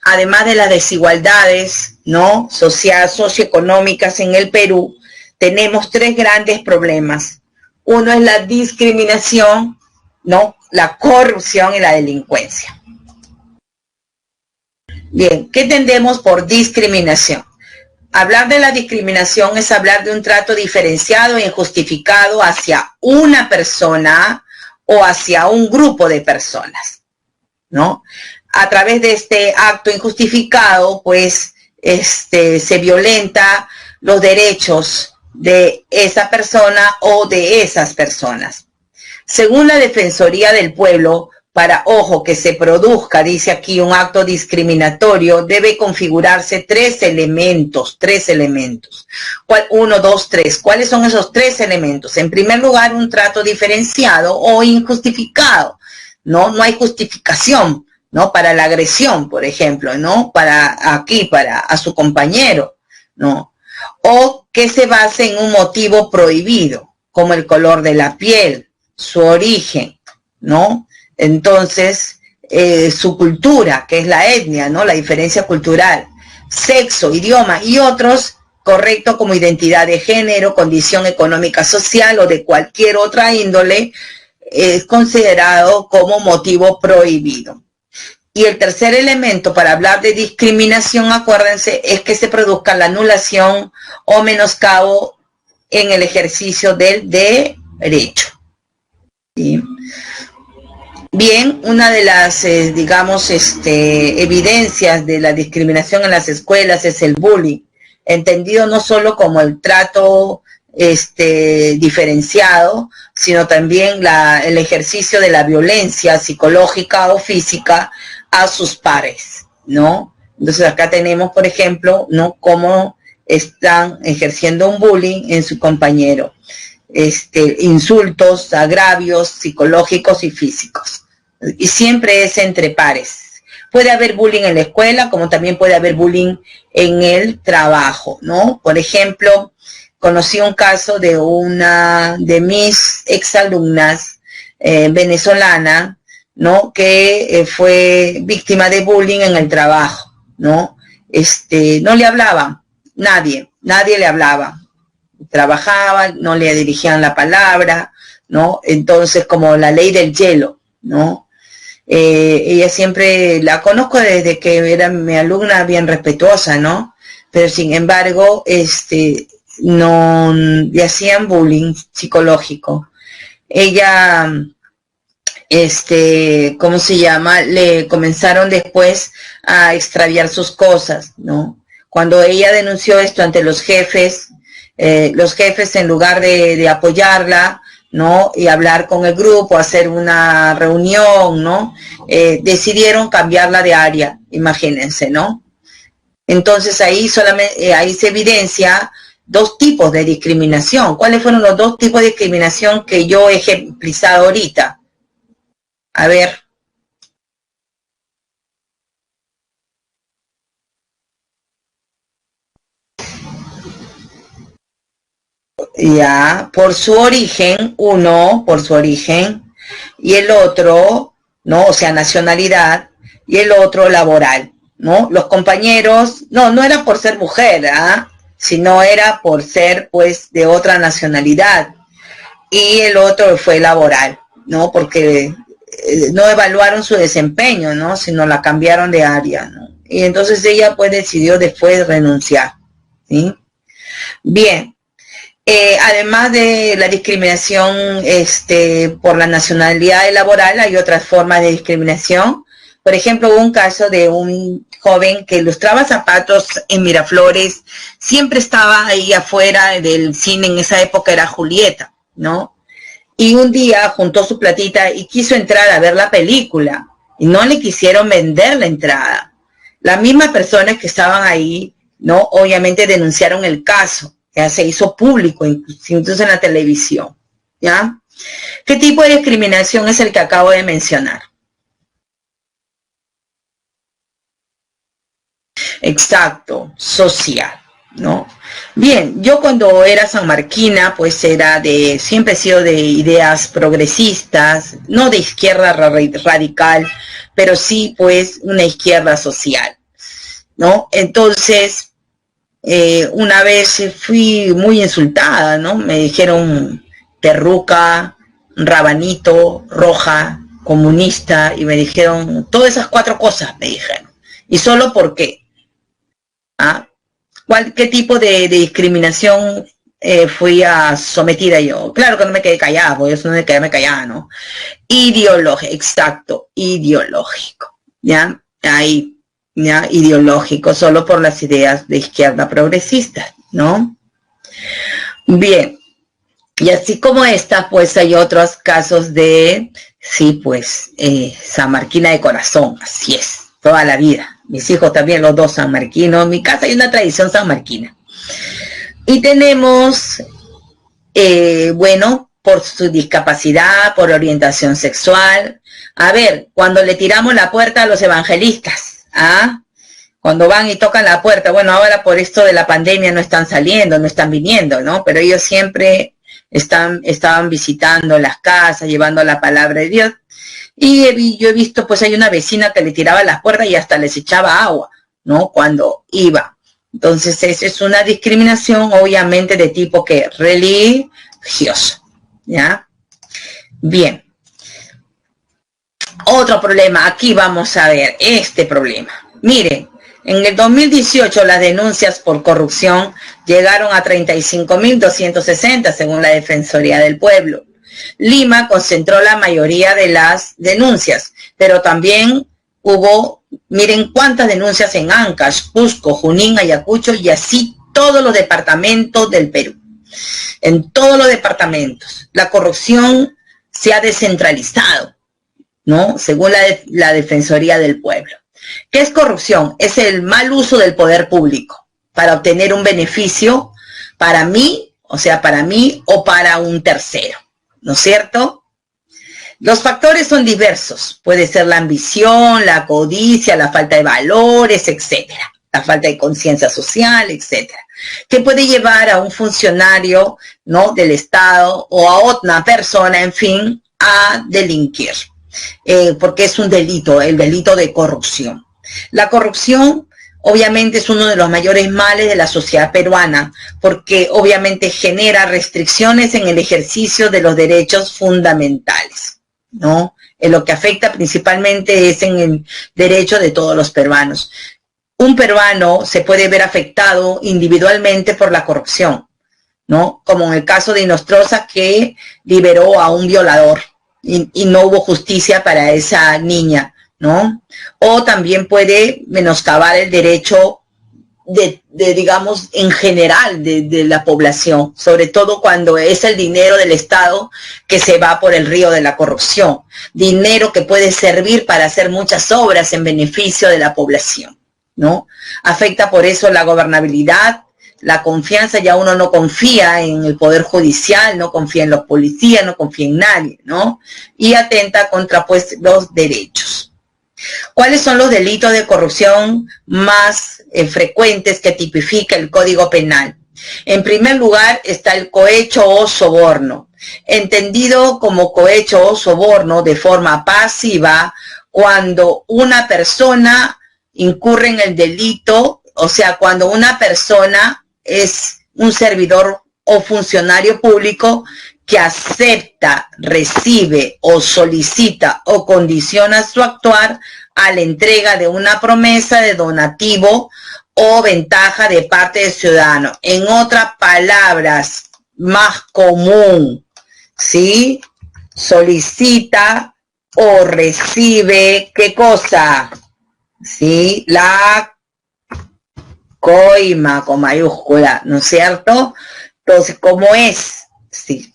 Además de las desigualdades, ¿no?, socioeconómicas en el Perú, tenemos tres grandes problemas. Uno es la discriminación, ¿no?, la corrupción y la delincuencia. Bien, ¿qué entendemos por discriminación? Hablar de la discriminación es hablar de un trato diferenciado e injustificado hacia una persona o hacia un grupo de personas, ¿no? A través de este acto injustificado, pues, se violenta los derechos de esa persona o de esas personas. Según la Defensoría del Pueblo, para, ojo, que se produzca, dice aquí, un acto discriminatorio, debe configurarse tres elementos. Uno, dos, tres. ¿Cuáles son esos tres elementos? En primer lugar, un trato diferenciado o injustificado, ¿no? No hay justificación, ¿no?, para la agresión, por ejemplo, ¿no?, para a su compañero, ¿no? O que se base en un motivo prohibido, como el color de la piel, su origen, ¿no? Entonces, su cultura, que es la etnia, ¿no?, la diferencia cultural, sexo, idioma y otros, correcto, como identidad de género, condición económica, social o de cualquier otra índole, es considerado como motivo prohibido. Y el tercer elemento para hablar de discriminación, acuérdense, es que se produzca la anulación o menoscabo en el ejercicio del derecho. ¿Sí? Bien, una de las, digamos, evidencias de la discriminación en las escuelas es el bullying, entendido no solo como el trato diferenciado, sino también el ejercicio de la violencia psicológica o física a sus pares, ¿no? Entonces acá tenemos, por ejemplo, ¿no?, cómo están ejerciendo un bullying en su compañero. Insultos, agravios psicológicos y físicos. Y siempre es entre pares. Puede haber bullying en la escuela, como también puede haber bullying en el trabajo, ¿no? Por ejemplo, conocí un caso de una de mis exalumnas venezolana, ¿no?, que fue víctima de bullying en el trabajo, ¿no? No le hablaba, nadie le hablaba. Trabajaba, no le dirigían la palabra, ¿no? Entonces, como la ley del hielo, ¿no? Ella siempre, la conozco desde que era mi alumna, bien respetuosa, ¿no? Pero sin embargo, no, le hacían bullying psicológico. Ella, ¿cómo se llama? Le comenzaron después a extraviar sus cosas, ¿no? Cuando ella denunció esto ante los jefes en lugar de apoyarla, ¿no?, y hablar con el grupo, hacer una reunión, ¿no?, decidieron cambiarla de área, imagínense, ¿no? Entonces ahí se evidencia dos tipos de discriminación. ¿Cuáles fueron los dos tipos de discriminación que yo he ejemplizado ahorita? A ver. Ya, por su origen, uno, por su origen, y el otro, ¿no?, o sea, nacionalidad, y el otro laboral, ¿no? Los compañeros, no era por ser mujer, sino era por ser, pues, de otra nacionalidad, y el otro fue laboral, ¿no? Porque no evaluaron su desempeño, ¿no?, sino la cambiaron de área, ¿no? Y entonces ella, pues, decidió después renunciar, ¿sí? Bien. Además de la discriminación por la nacionalidad laboral, hay otras formas de discriminación. Por ejemplo, hubo un caso de un joven que ilustraba zapatos en Miraflores, siempre estaba ahí afuera del cine, en esa época era Julieta, ¿no? Y un día juntó su platita y quiso entrar a ver la película, y no le quisieron vender la entrada. Las mismas personas que estaban ahí, ¿no?, obviamente denunciaron el caso. Ya se hizo público, incluso en la televisión. ¿ya? ¿Qué tipo de discriminación es el que acabo de mencionar? Exacto, social, ¿no? Bien, yo cuando era sanmarquina, pues siempre he sido de ideas progresistas, no de izquierda radical, pero sí, pues, una izquierda social, ¿no? Entonces, una vez fui muy insultada, ¿no? Me dijeron perruca, rabanito, roja, comunista, y me dijeron todas esas 4 cosas, me dijeron. ¿Y solo por qué? ¿Ah? ¿Qué tipo de discriminación fui sometida yo? Claro que no me quedé callada, porque eso no me quedé callada, ¿no? Ideológico, exacto, ideológico, ¿ya? Ahí, ¿ya? Ideológico, solo por las ideas de izquierda progresista, ¿no? Bien, y así como esta, pues hay otros casos de, sí, pues, sanmarquina de corazón, así es, toda la vida. Mis hijos también, los 2 sanmarquinos. En mi casa hay una tradición sanmarquina. Y tenemos, bueno, por su discapacidad, por orientación sexual. A ver, cuando le tiramos la puerta a los evangelistas, ¿ah? Cuando van y tocan la puerta, bueno, ahora por esto de la pandemia no están saliendo, no están viniendo, ¿no? Pero ellos siempre estaban visitando las casas, llevando la palabra de Dios. Y yo he visto, pues hay una vecina que le tiraba las puertas y hasta les echaba agua, ¿no? Cuando iba. Entonces, esa es una discriminación, obviamente, de tipo que religioso, ¿ya? Bien. Otro problema, aquí vamos a ver este problema. Miren, en el 2018 las denuncias por corrupción llegaron a 35.260 según la Defensoría del Pueblo. Lima concentró la mayoría de las denuncias, pero también hubo, miren cuántas denuncias en Ancash, Cusco, Junín, Ayacucho y así todos los departamentos del Perú. En todos los departamentos. La corrupción se ha descentralizado, ¿no? Según la Defensoría del Pueblo. ¿Qué es corrupción? Es el mal uso del poder público para obtener un beneficio para mí, o sea, para mí o para un tercero, ¿no es cierto? Los factores son diversos. Puede ser la ambición, la codicia, la falta de valores, etcétera. La falta de conciencia social, etcétera. Que puede llevar a un funcionario, ¿no?, del Estado o a otra persona, en fin, a delinquir. Porque es un delito, el delito de corrupción. La corrupción obviamente es uno de los mayores males de la sociedad peruana, porque obviamente genera restricciones en el ejercicio de los derechos fundamentales, ¿no? En lo que afecta principalmente es en el derecho de todos los peruanos. Un peruano se puede ver afectado individualmente por la corrupción, ¿no? Como en el caso de Inostroza, que liberó a un violador y no hubo justicia para esa niña, ¿no? O también puede menoscabar el derecho de digamos, en general de la población, sobre todo cuando es el dinero del Estado que se va por el río de la corrupción, dinero que puede servir para hacer muchas obras en beneficio de la población, ¿no? Afecta por eso la gobernabilidad, la confianza, ya uno no confía en el poder judicial, no confía en los policías, no confía en nadie, ¿no? Y atenta contra, pues, los derechos. ¿Cuáles son los delitos de corrupción más frecuentes que tipifica el Código Penal? En primer lugar está el cohecho o soborno, entendido como cohecho o soborno de forma pasiva cuando una persona incurre en el delito, o sea, cuando una persona es un servidor o funcionario público que acepta, recibe o solicita o condiciona su actuar a la entrega de una promesa de donativo o ventaja de parte del ciudadano. En otras palabras, más común, ¿sí? Solicita o recibe, ¿qué cosa? ¿Sí? La coima con mayúscula, ¿no es cierto? Entonces, ¿cómo es? Sí.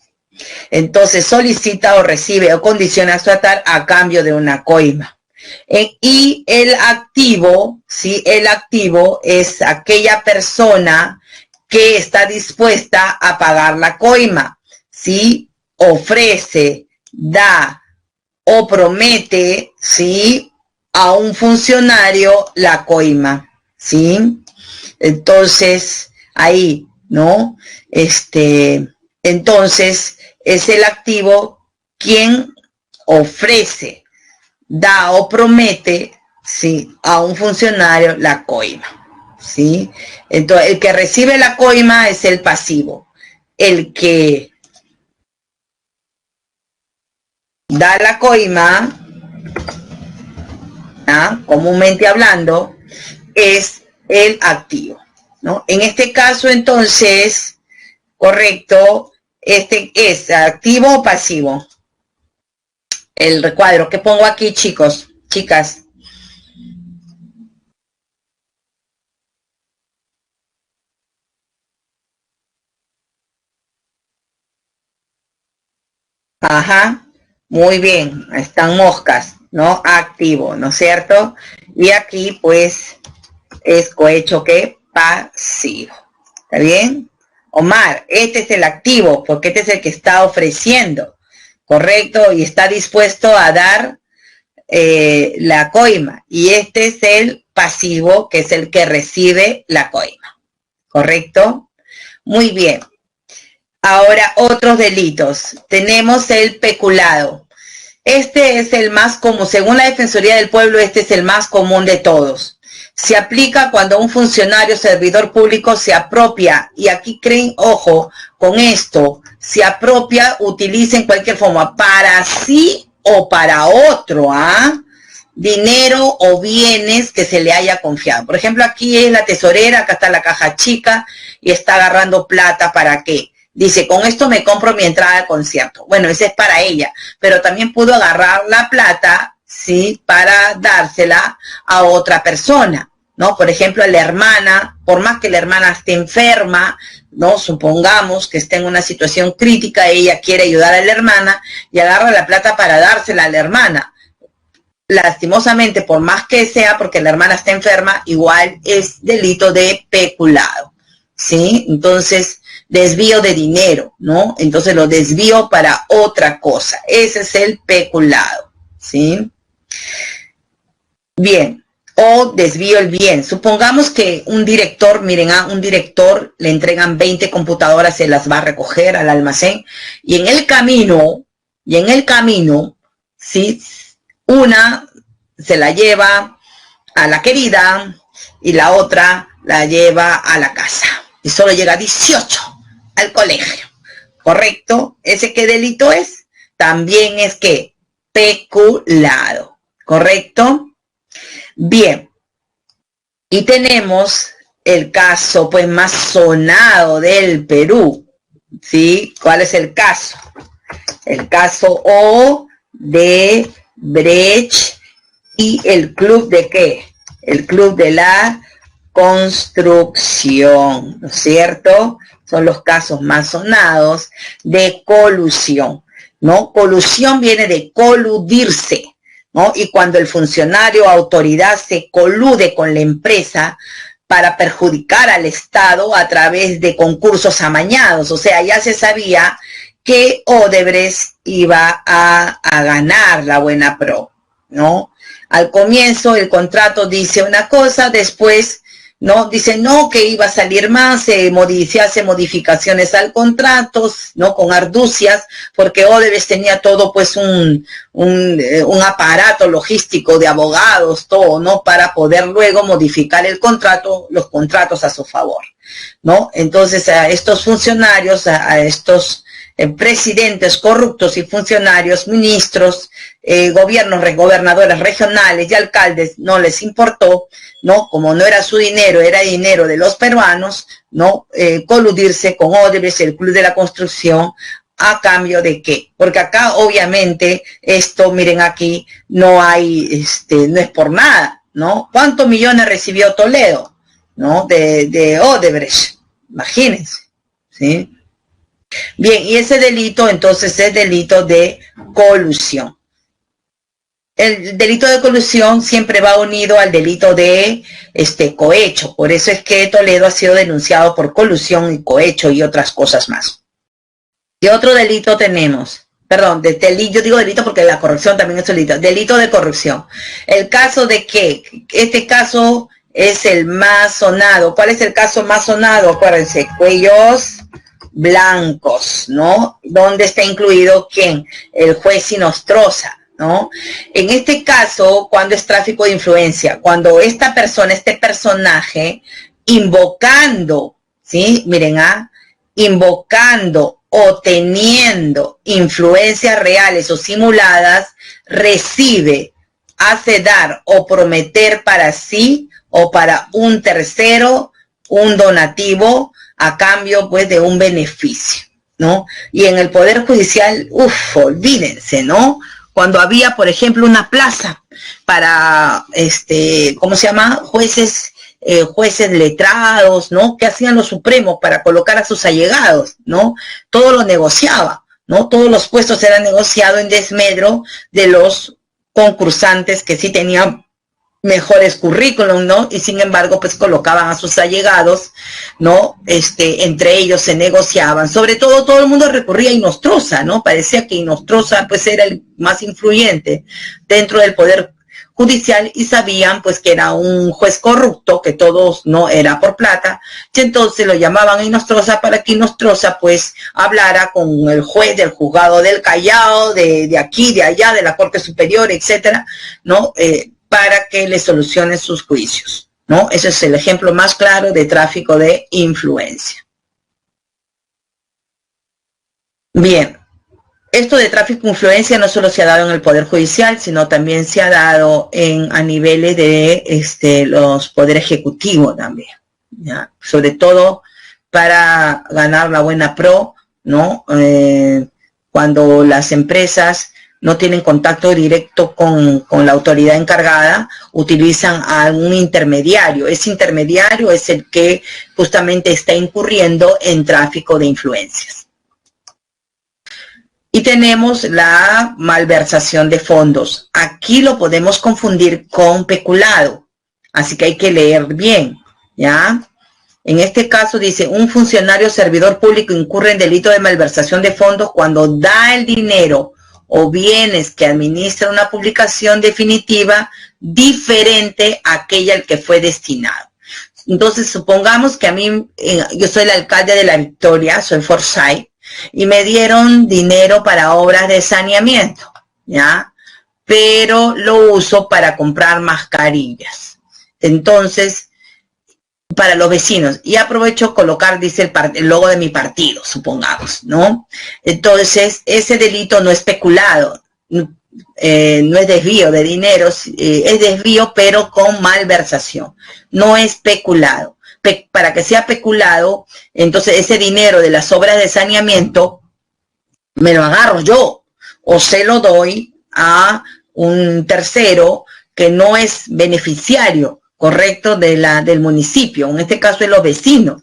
Entonces, solicita o recibe o condiciona su actuar a cambio de una coima. Y el activo, ¿sí? El activo es aquella persona que está dispuesta a pagar la coima, ¿sí? ofrece, da o promete, ¿sí?, a un funcionario la coima, ¿sí? Entonces, ahí, ¿no? Entonces, es el activo quien ofrece, da o promete, ¿sí?, a un funcionario la coima, ¿sí? Entonces, el que recibe la coima es el pasivo. El que da la coima, comúnmente hablando, es el activo, ¿no? En este caso, entonces, correcto, es activo o pasivo. El recuadro que pongo aquí, chicos, chicas. Ajá, muy bien, están moscas, ¿no? Activo, ¿no es cierto? Y aquí, pues, es cohecho que pasivo. ¿Está bien? Omar, este es el activo, porque este es el que está ofreciendo, ¿correcto? Y está dispuesto a dar la coima. Y este es el pasivo, que es el que recibe la coima, ¿correcto? Muy bien. Ahora, otros delitos. Tenemos el peculado. Este es el más común, según la Defensoría del Pueblo, este es el más común de todos. Se aplica cuando un funcionario servidor público se apropia, y aquí creen, ojo, con esto, se apropia, utiliza en cualquier forma, para sí o para otro, dinero o bienes que se le haya confiado. Por ejemplo, aquí es la tesorera, acá está la caja chica, y está agarrando plata, ¿para qué? Dice, con esto me compro mi entrada al concierto. Bueno, ese es para ella, pero también pudo agarrar la plata, ¿sí?, para dársela a otra persona, ¿no? Por ejemplo, a la hermana, por más que la hermana esté enferma, ¿no? Supongamos que esté en una situación crítica, ella quiere ayudar a la hermana y agarra la plata para dársela a la hermana. Lastimosamente, por más que sea porque la hermana está enferma, igual es delito de peculado, ¿sí? Entonces, desvío de dinero, ¿no? Entonces lo desvío para otra cosa. Ese es el peculado, ¿sí? Bien, o desvío el bien. Supongamos que un director, miren, a un director le entregan 20 computadoras, se las va a recoger al almacén, y en el camino, ¿sí?, una se la lleva a la querida y la otra la lleva a la casa. Y solo llega a 18 al colegio, ¿correcto? ¿Ese qué delito es? También es que peculado, ¿correcto? Bien, y tenemos el caso pues más sonado del Perú, ¿sí? ¿Cuál es el caso? El caso Odebrecht y el club de ¿qué? El club de la construcción, ¿no es cierto? Son los casos más sonados de colusión, ¿no? Colusión viene de coludirse, ¿no? Y cuando el funcionario o autoridad se colude con la empresa para perjudicar al Estado a través de concursos amañados, o sea, ya se sabía que Odebrecht iba a ganar la buena pro, ¿no? Al comienzo el contrato dice una cosa, después, ¿no?, dice no, que iba a salir más, se hace modificaciones al contrato, ¿no?, con arducias, porque Odebrecht tenía todo pues un aparato logístico de abogados, todo, ¿no?, para poder luego modificar el contrato, los contratos a su favor, ¿no? Entonces a estos funcionarios, a estos presidentes corruptos y funcionarios, ministros, gobernadores regionales y alcaldes, no les importó, ¿no? Como no era su dinero, era dinero de los peruanos, ¿no? Coludirse con Odebrecht, el Club de la Construcción, ¿a cambio de qué? Porque acá, obviamente, esto, miren aquí, no hay, no es por nada, ¿no? ¿Cuántos millones recibió Toledo, ¿no?, de Odebrecht? Imagínense, ¿sí? Bien, y ese delito entonces es delito de colusión. El delito de colusión siempre va unido al delito de cohecho. Por eso es que Toledo ha sido denunciado por colusión y cohecho y otras cosas más. ¿Qué otro delito tenemos? Perdón, yo digo delito porque la corrupción también es delito. Delito de corrupción. El caso de que este caso es el más sonado. ¿Cuál es el caso más sonado? Acuérdense, Cuellos Blancos, ¿no? ¿Dónde está incluido quién? El juez Inostroza, ¿no? En este caso, cuando es tráfico de influencia, cuando esta persona, este personaje, invocando, ¿sí? Miren, invocando o teniendo influencias reales o simuladas, recibe, hace dar o prometer para sí o para un tercero un donativo a cambio pues de un beneficio, ¿no? Y en el Poder Judicial, olvídense, ¿no? Cuando había, por ejemplo, una plaza para, ¿cómo se llama? Jueces letrados, ¿no? Que hacían los supremos para colocar a sus allegados, ¿no? Todo lo negociaba, ¿no? Todos los puestos eran negociados en desmedro de los concursantes que sí tenían mejores currículum, ¿no? Y sin embargo, pues colocaban a sus allegados, ¿no? Entre ellos se negociaban. Sobre todo el mundo recurría a Inostroza, ¿no? Parecía que Inostroza, pues, era el más influyente dentro del Poder Judicial y sabían, pues, que era un juez corrupto, que todos no era por plata, y entonces lo llamaban a Inostroza para que Inostroza, pues, hablara con el juez del juzgado del Callao, de aquí, de allá, de la Corte Superior, etcétera, ¿no? Para que le solucione sus juicios, ¿no? Ese es el ejemplo más claro de tráfico de influencia. Bien, esto de tráfico de influencia no solo se ha dado en el Poder Judicial, sino también se ha dado a niveles de los Poder Ejecutivo también, ¿ya? Sobre todo para ganar la buena pro, ¿no? Cuando las empresas no tienen contacto directo con la autoridad encargada, utilizan a un intermediario. Ese intermediario es el que justamente está incurriendo en tráfico de influencias. Y tenemos la malversación de fondos. Aquí lo podemos confundir con peculado, así que hay que leer bien, ¿ya? En este caso dice, un funcionario servidor público incurre en delito de malversación de fondos cuando da el dinero o bienes que administra una publicación definitiva diferente a aquella al que fue destinado. Entonces, supongamos que a mí, yo soy el alcalde de La Victoria, soy Forsyth, y me dieron dinero para obras de saneamiento, ¿ya? Pero lo uso para comprar mascarillas. Entonces, para los vecinos, y aprovecho colocar, dice el logo de mi partido, supongamos, ¿no? Entonces, ese delito no es peculado, no es desvío de dinero, es desvío pero con malversación, no es peculado. Para que sea peculado, entonces ese dinero de las obras de saneamiento me lo agarro yo, o se lo doy a un tercero que no es beneficiario, correcto, del municipio, en este caso es los vecinos,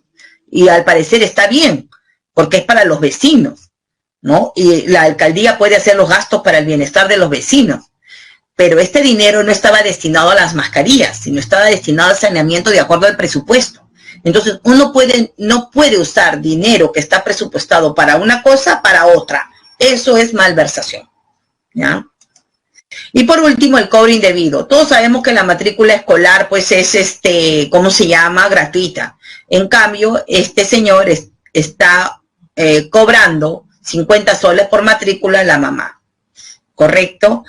y al parecer está bien, porque es para los vecinos, ¿no? Y la alcaldía puede hacer los gastos para el bienestar de los vecinos, pero este dinero no estaba destinado a las mascarillas, sino estaba destinado al saneamiento de acuerdo al presupuesto. Entonces, uno no puede usar dinero que está presupuestado para una cosa para otra. Eso es malversación, ¿ya? Y por último, el cobro indebido. Todos sabemos que la matrícula escolar, pues, es, ¿cómo se llama? Gratuita. En cambio, este señor está cobrando 50 soles por matrícula a la mamá, ¿correcto?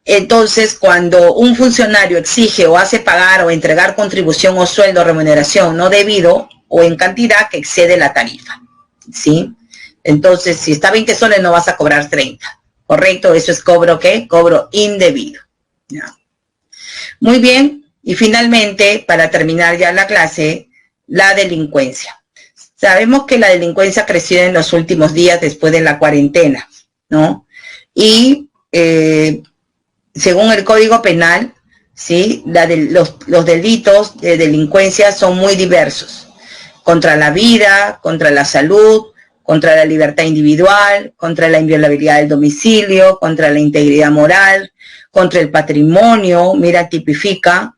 Entonces, cuando un funcionario exige o hace pagar o entregar contribución o sueldo o remuneración no debido o en cantidad que excede la tarifa, ¿sí? Entonces, si está 20 soles, no vas a cobrar 30. ¿Correcto? Eso es cobro, ¿qué? Cobro indebido. ¿Ya? Muy bien. Y finalmente, para terminar ya la clase, la delincuencia. Sabemos que la delincuencia ha crecido en los últimos días después de la cuarentena, ¿no? Y según el Código Penal, ¿sí? Los delitos de delincuencia son muy diversos. Contra la vida, contra la salud, contra la libertad individual, contra la inviolabilidad del domicilio, contra la integridad moral, contra el patrimonio, mira, tipifica,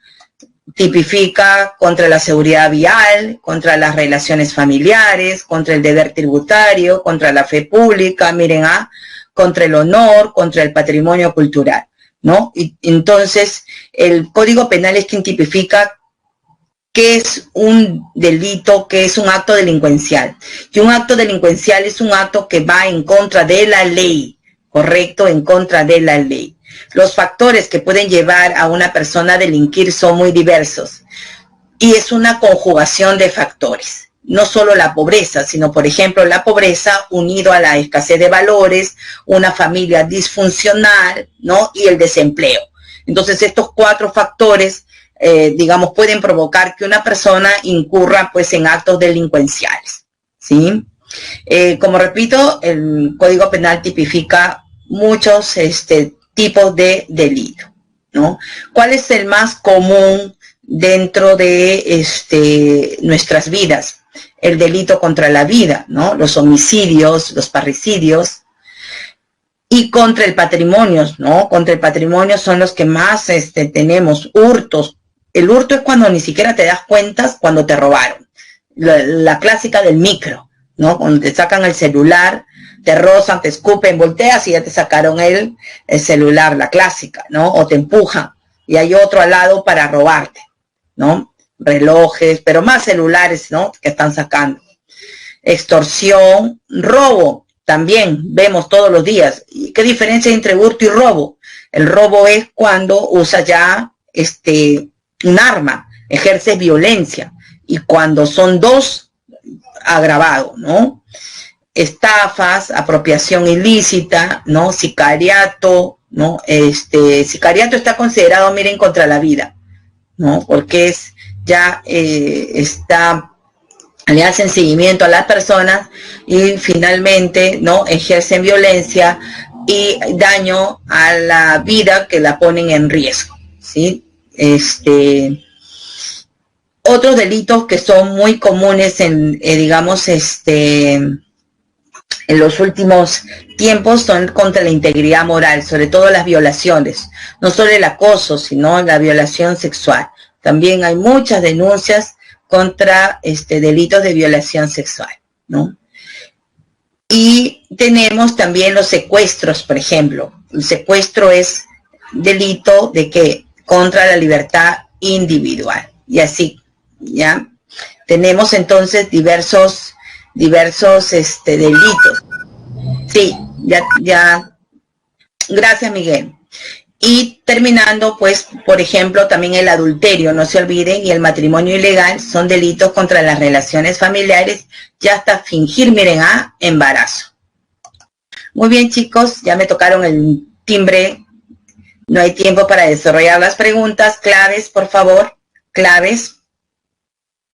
tipifica contra la seguridad vial, contra las relaciones familiares, contra el deber tributario, contra la fe pública, miren, contra el honor, contra el patrimonio cultural, ¿no? Y entonces, el Código Penal es quien tipifica qué es un delito, qué es un acto delincuencial. Y un acto delincuencial es un acto que va en contra de la ley, ¿correcto? En contra de la ley. Los factores que pueden llevar a una persona a delinquir son muy diversos y es una conjugación de factores. No solo la pobreza, sino, por ejemplo, la pobreza unido a la escasez de valores, una familia disfuncional, ¿no? Y el desempleo. Entonces, estos 4 factores, digamos, pueden provocar que una persona incurra, pues, en actos delincuenciales, ¿sí? Como repito, el Código Penal tipifica muchos, tipos de delito, ¿no? ¿Cuál es el más común dentro de nuestras vidas? El delito contra la vida, ¿no? Los homicidios, los parricidios, y contra el patrimonio, ¿no? Contra el patrimonio son los que más tenemos. Hurtos. El hurto es cuando ni siquiera te das cuenta cuando te robaron. La clásica del micro, ¿no? Cuando te sacan el celular, te rozan, te escupen, volteas y ya te sacaron el celular, la clásica, ¿no? O te empujan y hay otro al lado para robarte, ¿no? Relojes, pero más celulares, ¿no? Que están sacando. Extorsión, robo, también vemos todos los días. ¿Y qué diferencia hay entre hurto y robo? El robo es cuando usas ya un arma, ejerces violencia, y cuando son 2, agravado, ¿no? Estafas, apropiación ilícita, ¿no? Sicariato, ¿no? Sicariato está considerado, miren, contra la vida, ¿no? Porque es ya le hacen seguimiento a las personas y finalmente, ¿no? Ejercen violencia y daño a la vida que la ponen en riesgo, ¿sí? Otros delitos que son muy comunes en, digamos, en los últimos tiempos son contra la integridad moral, sobre todo las violaciones, no solo el acoso, sino la violación sexual. También hay muchas denuncias contra delitos de violación sexual, ¿no? Y tenemos también los secuestros, por ejemplo. El secuestro es delito de que contra la libertad individual. Y así, ¿ya? Tenemos entonces diversos delitos. Sí, ya. Gracias, Miguel. Y terminando, pues, por ejemplo, también el adulterio, no se olviden, y el matrimonio ilegal son delitos contra las relaciones familiares y hasta fingir, miren, embarazo. Muy bien, chicos, ya me tocaron el timbre. No hay tiempo para desarrollar las preguntas. Claves, por favor. Claves.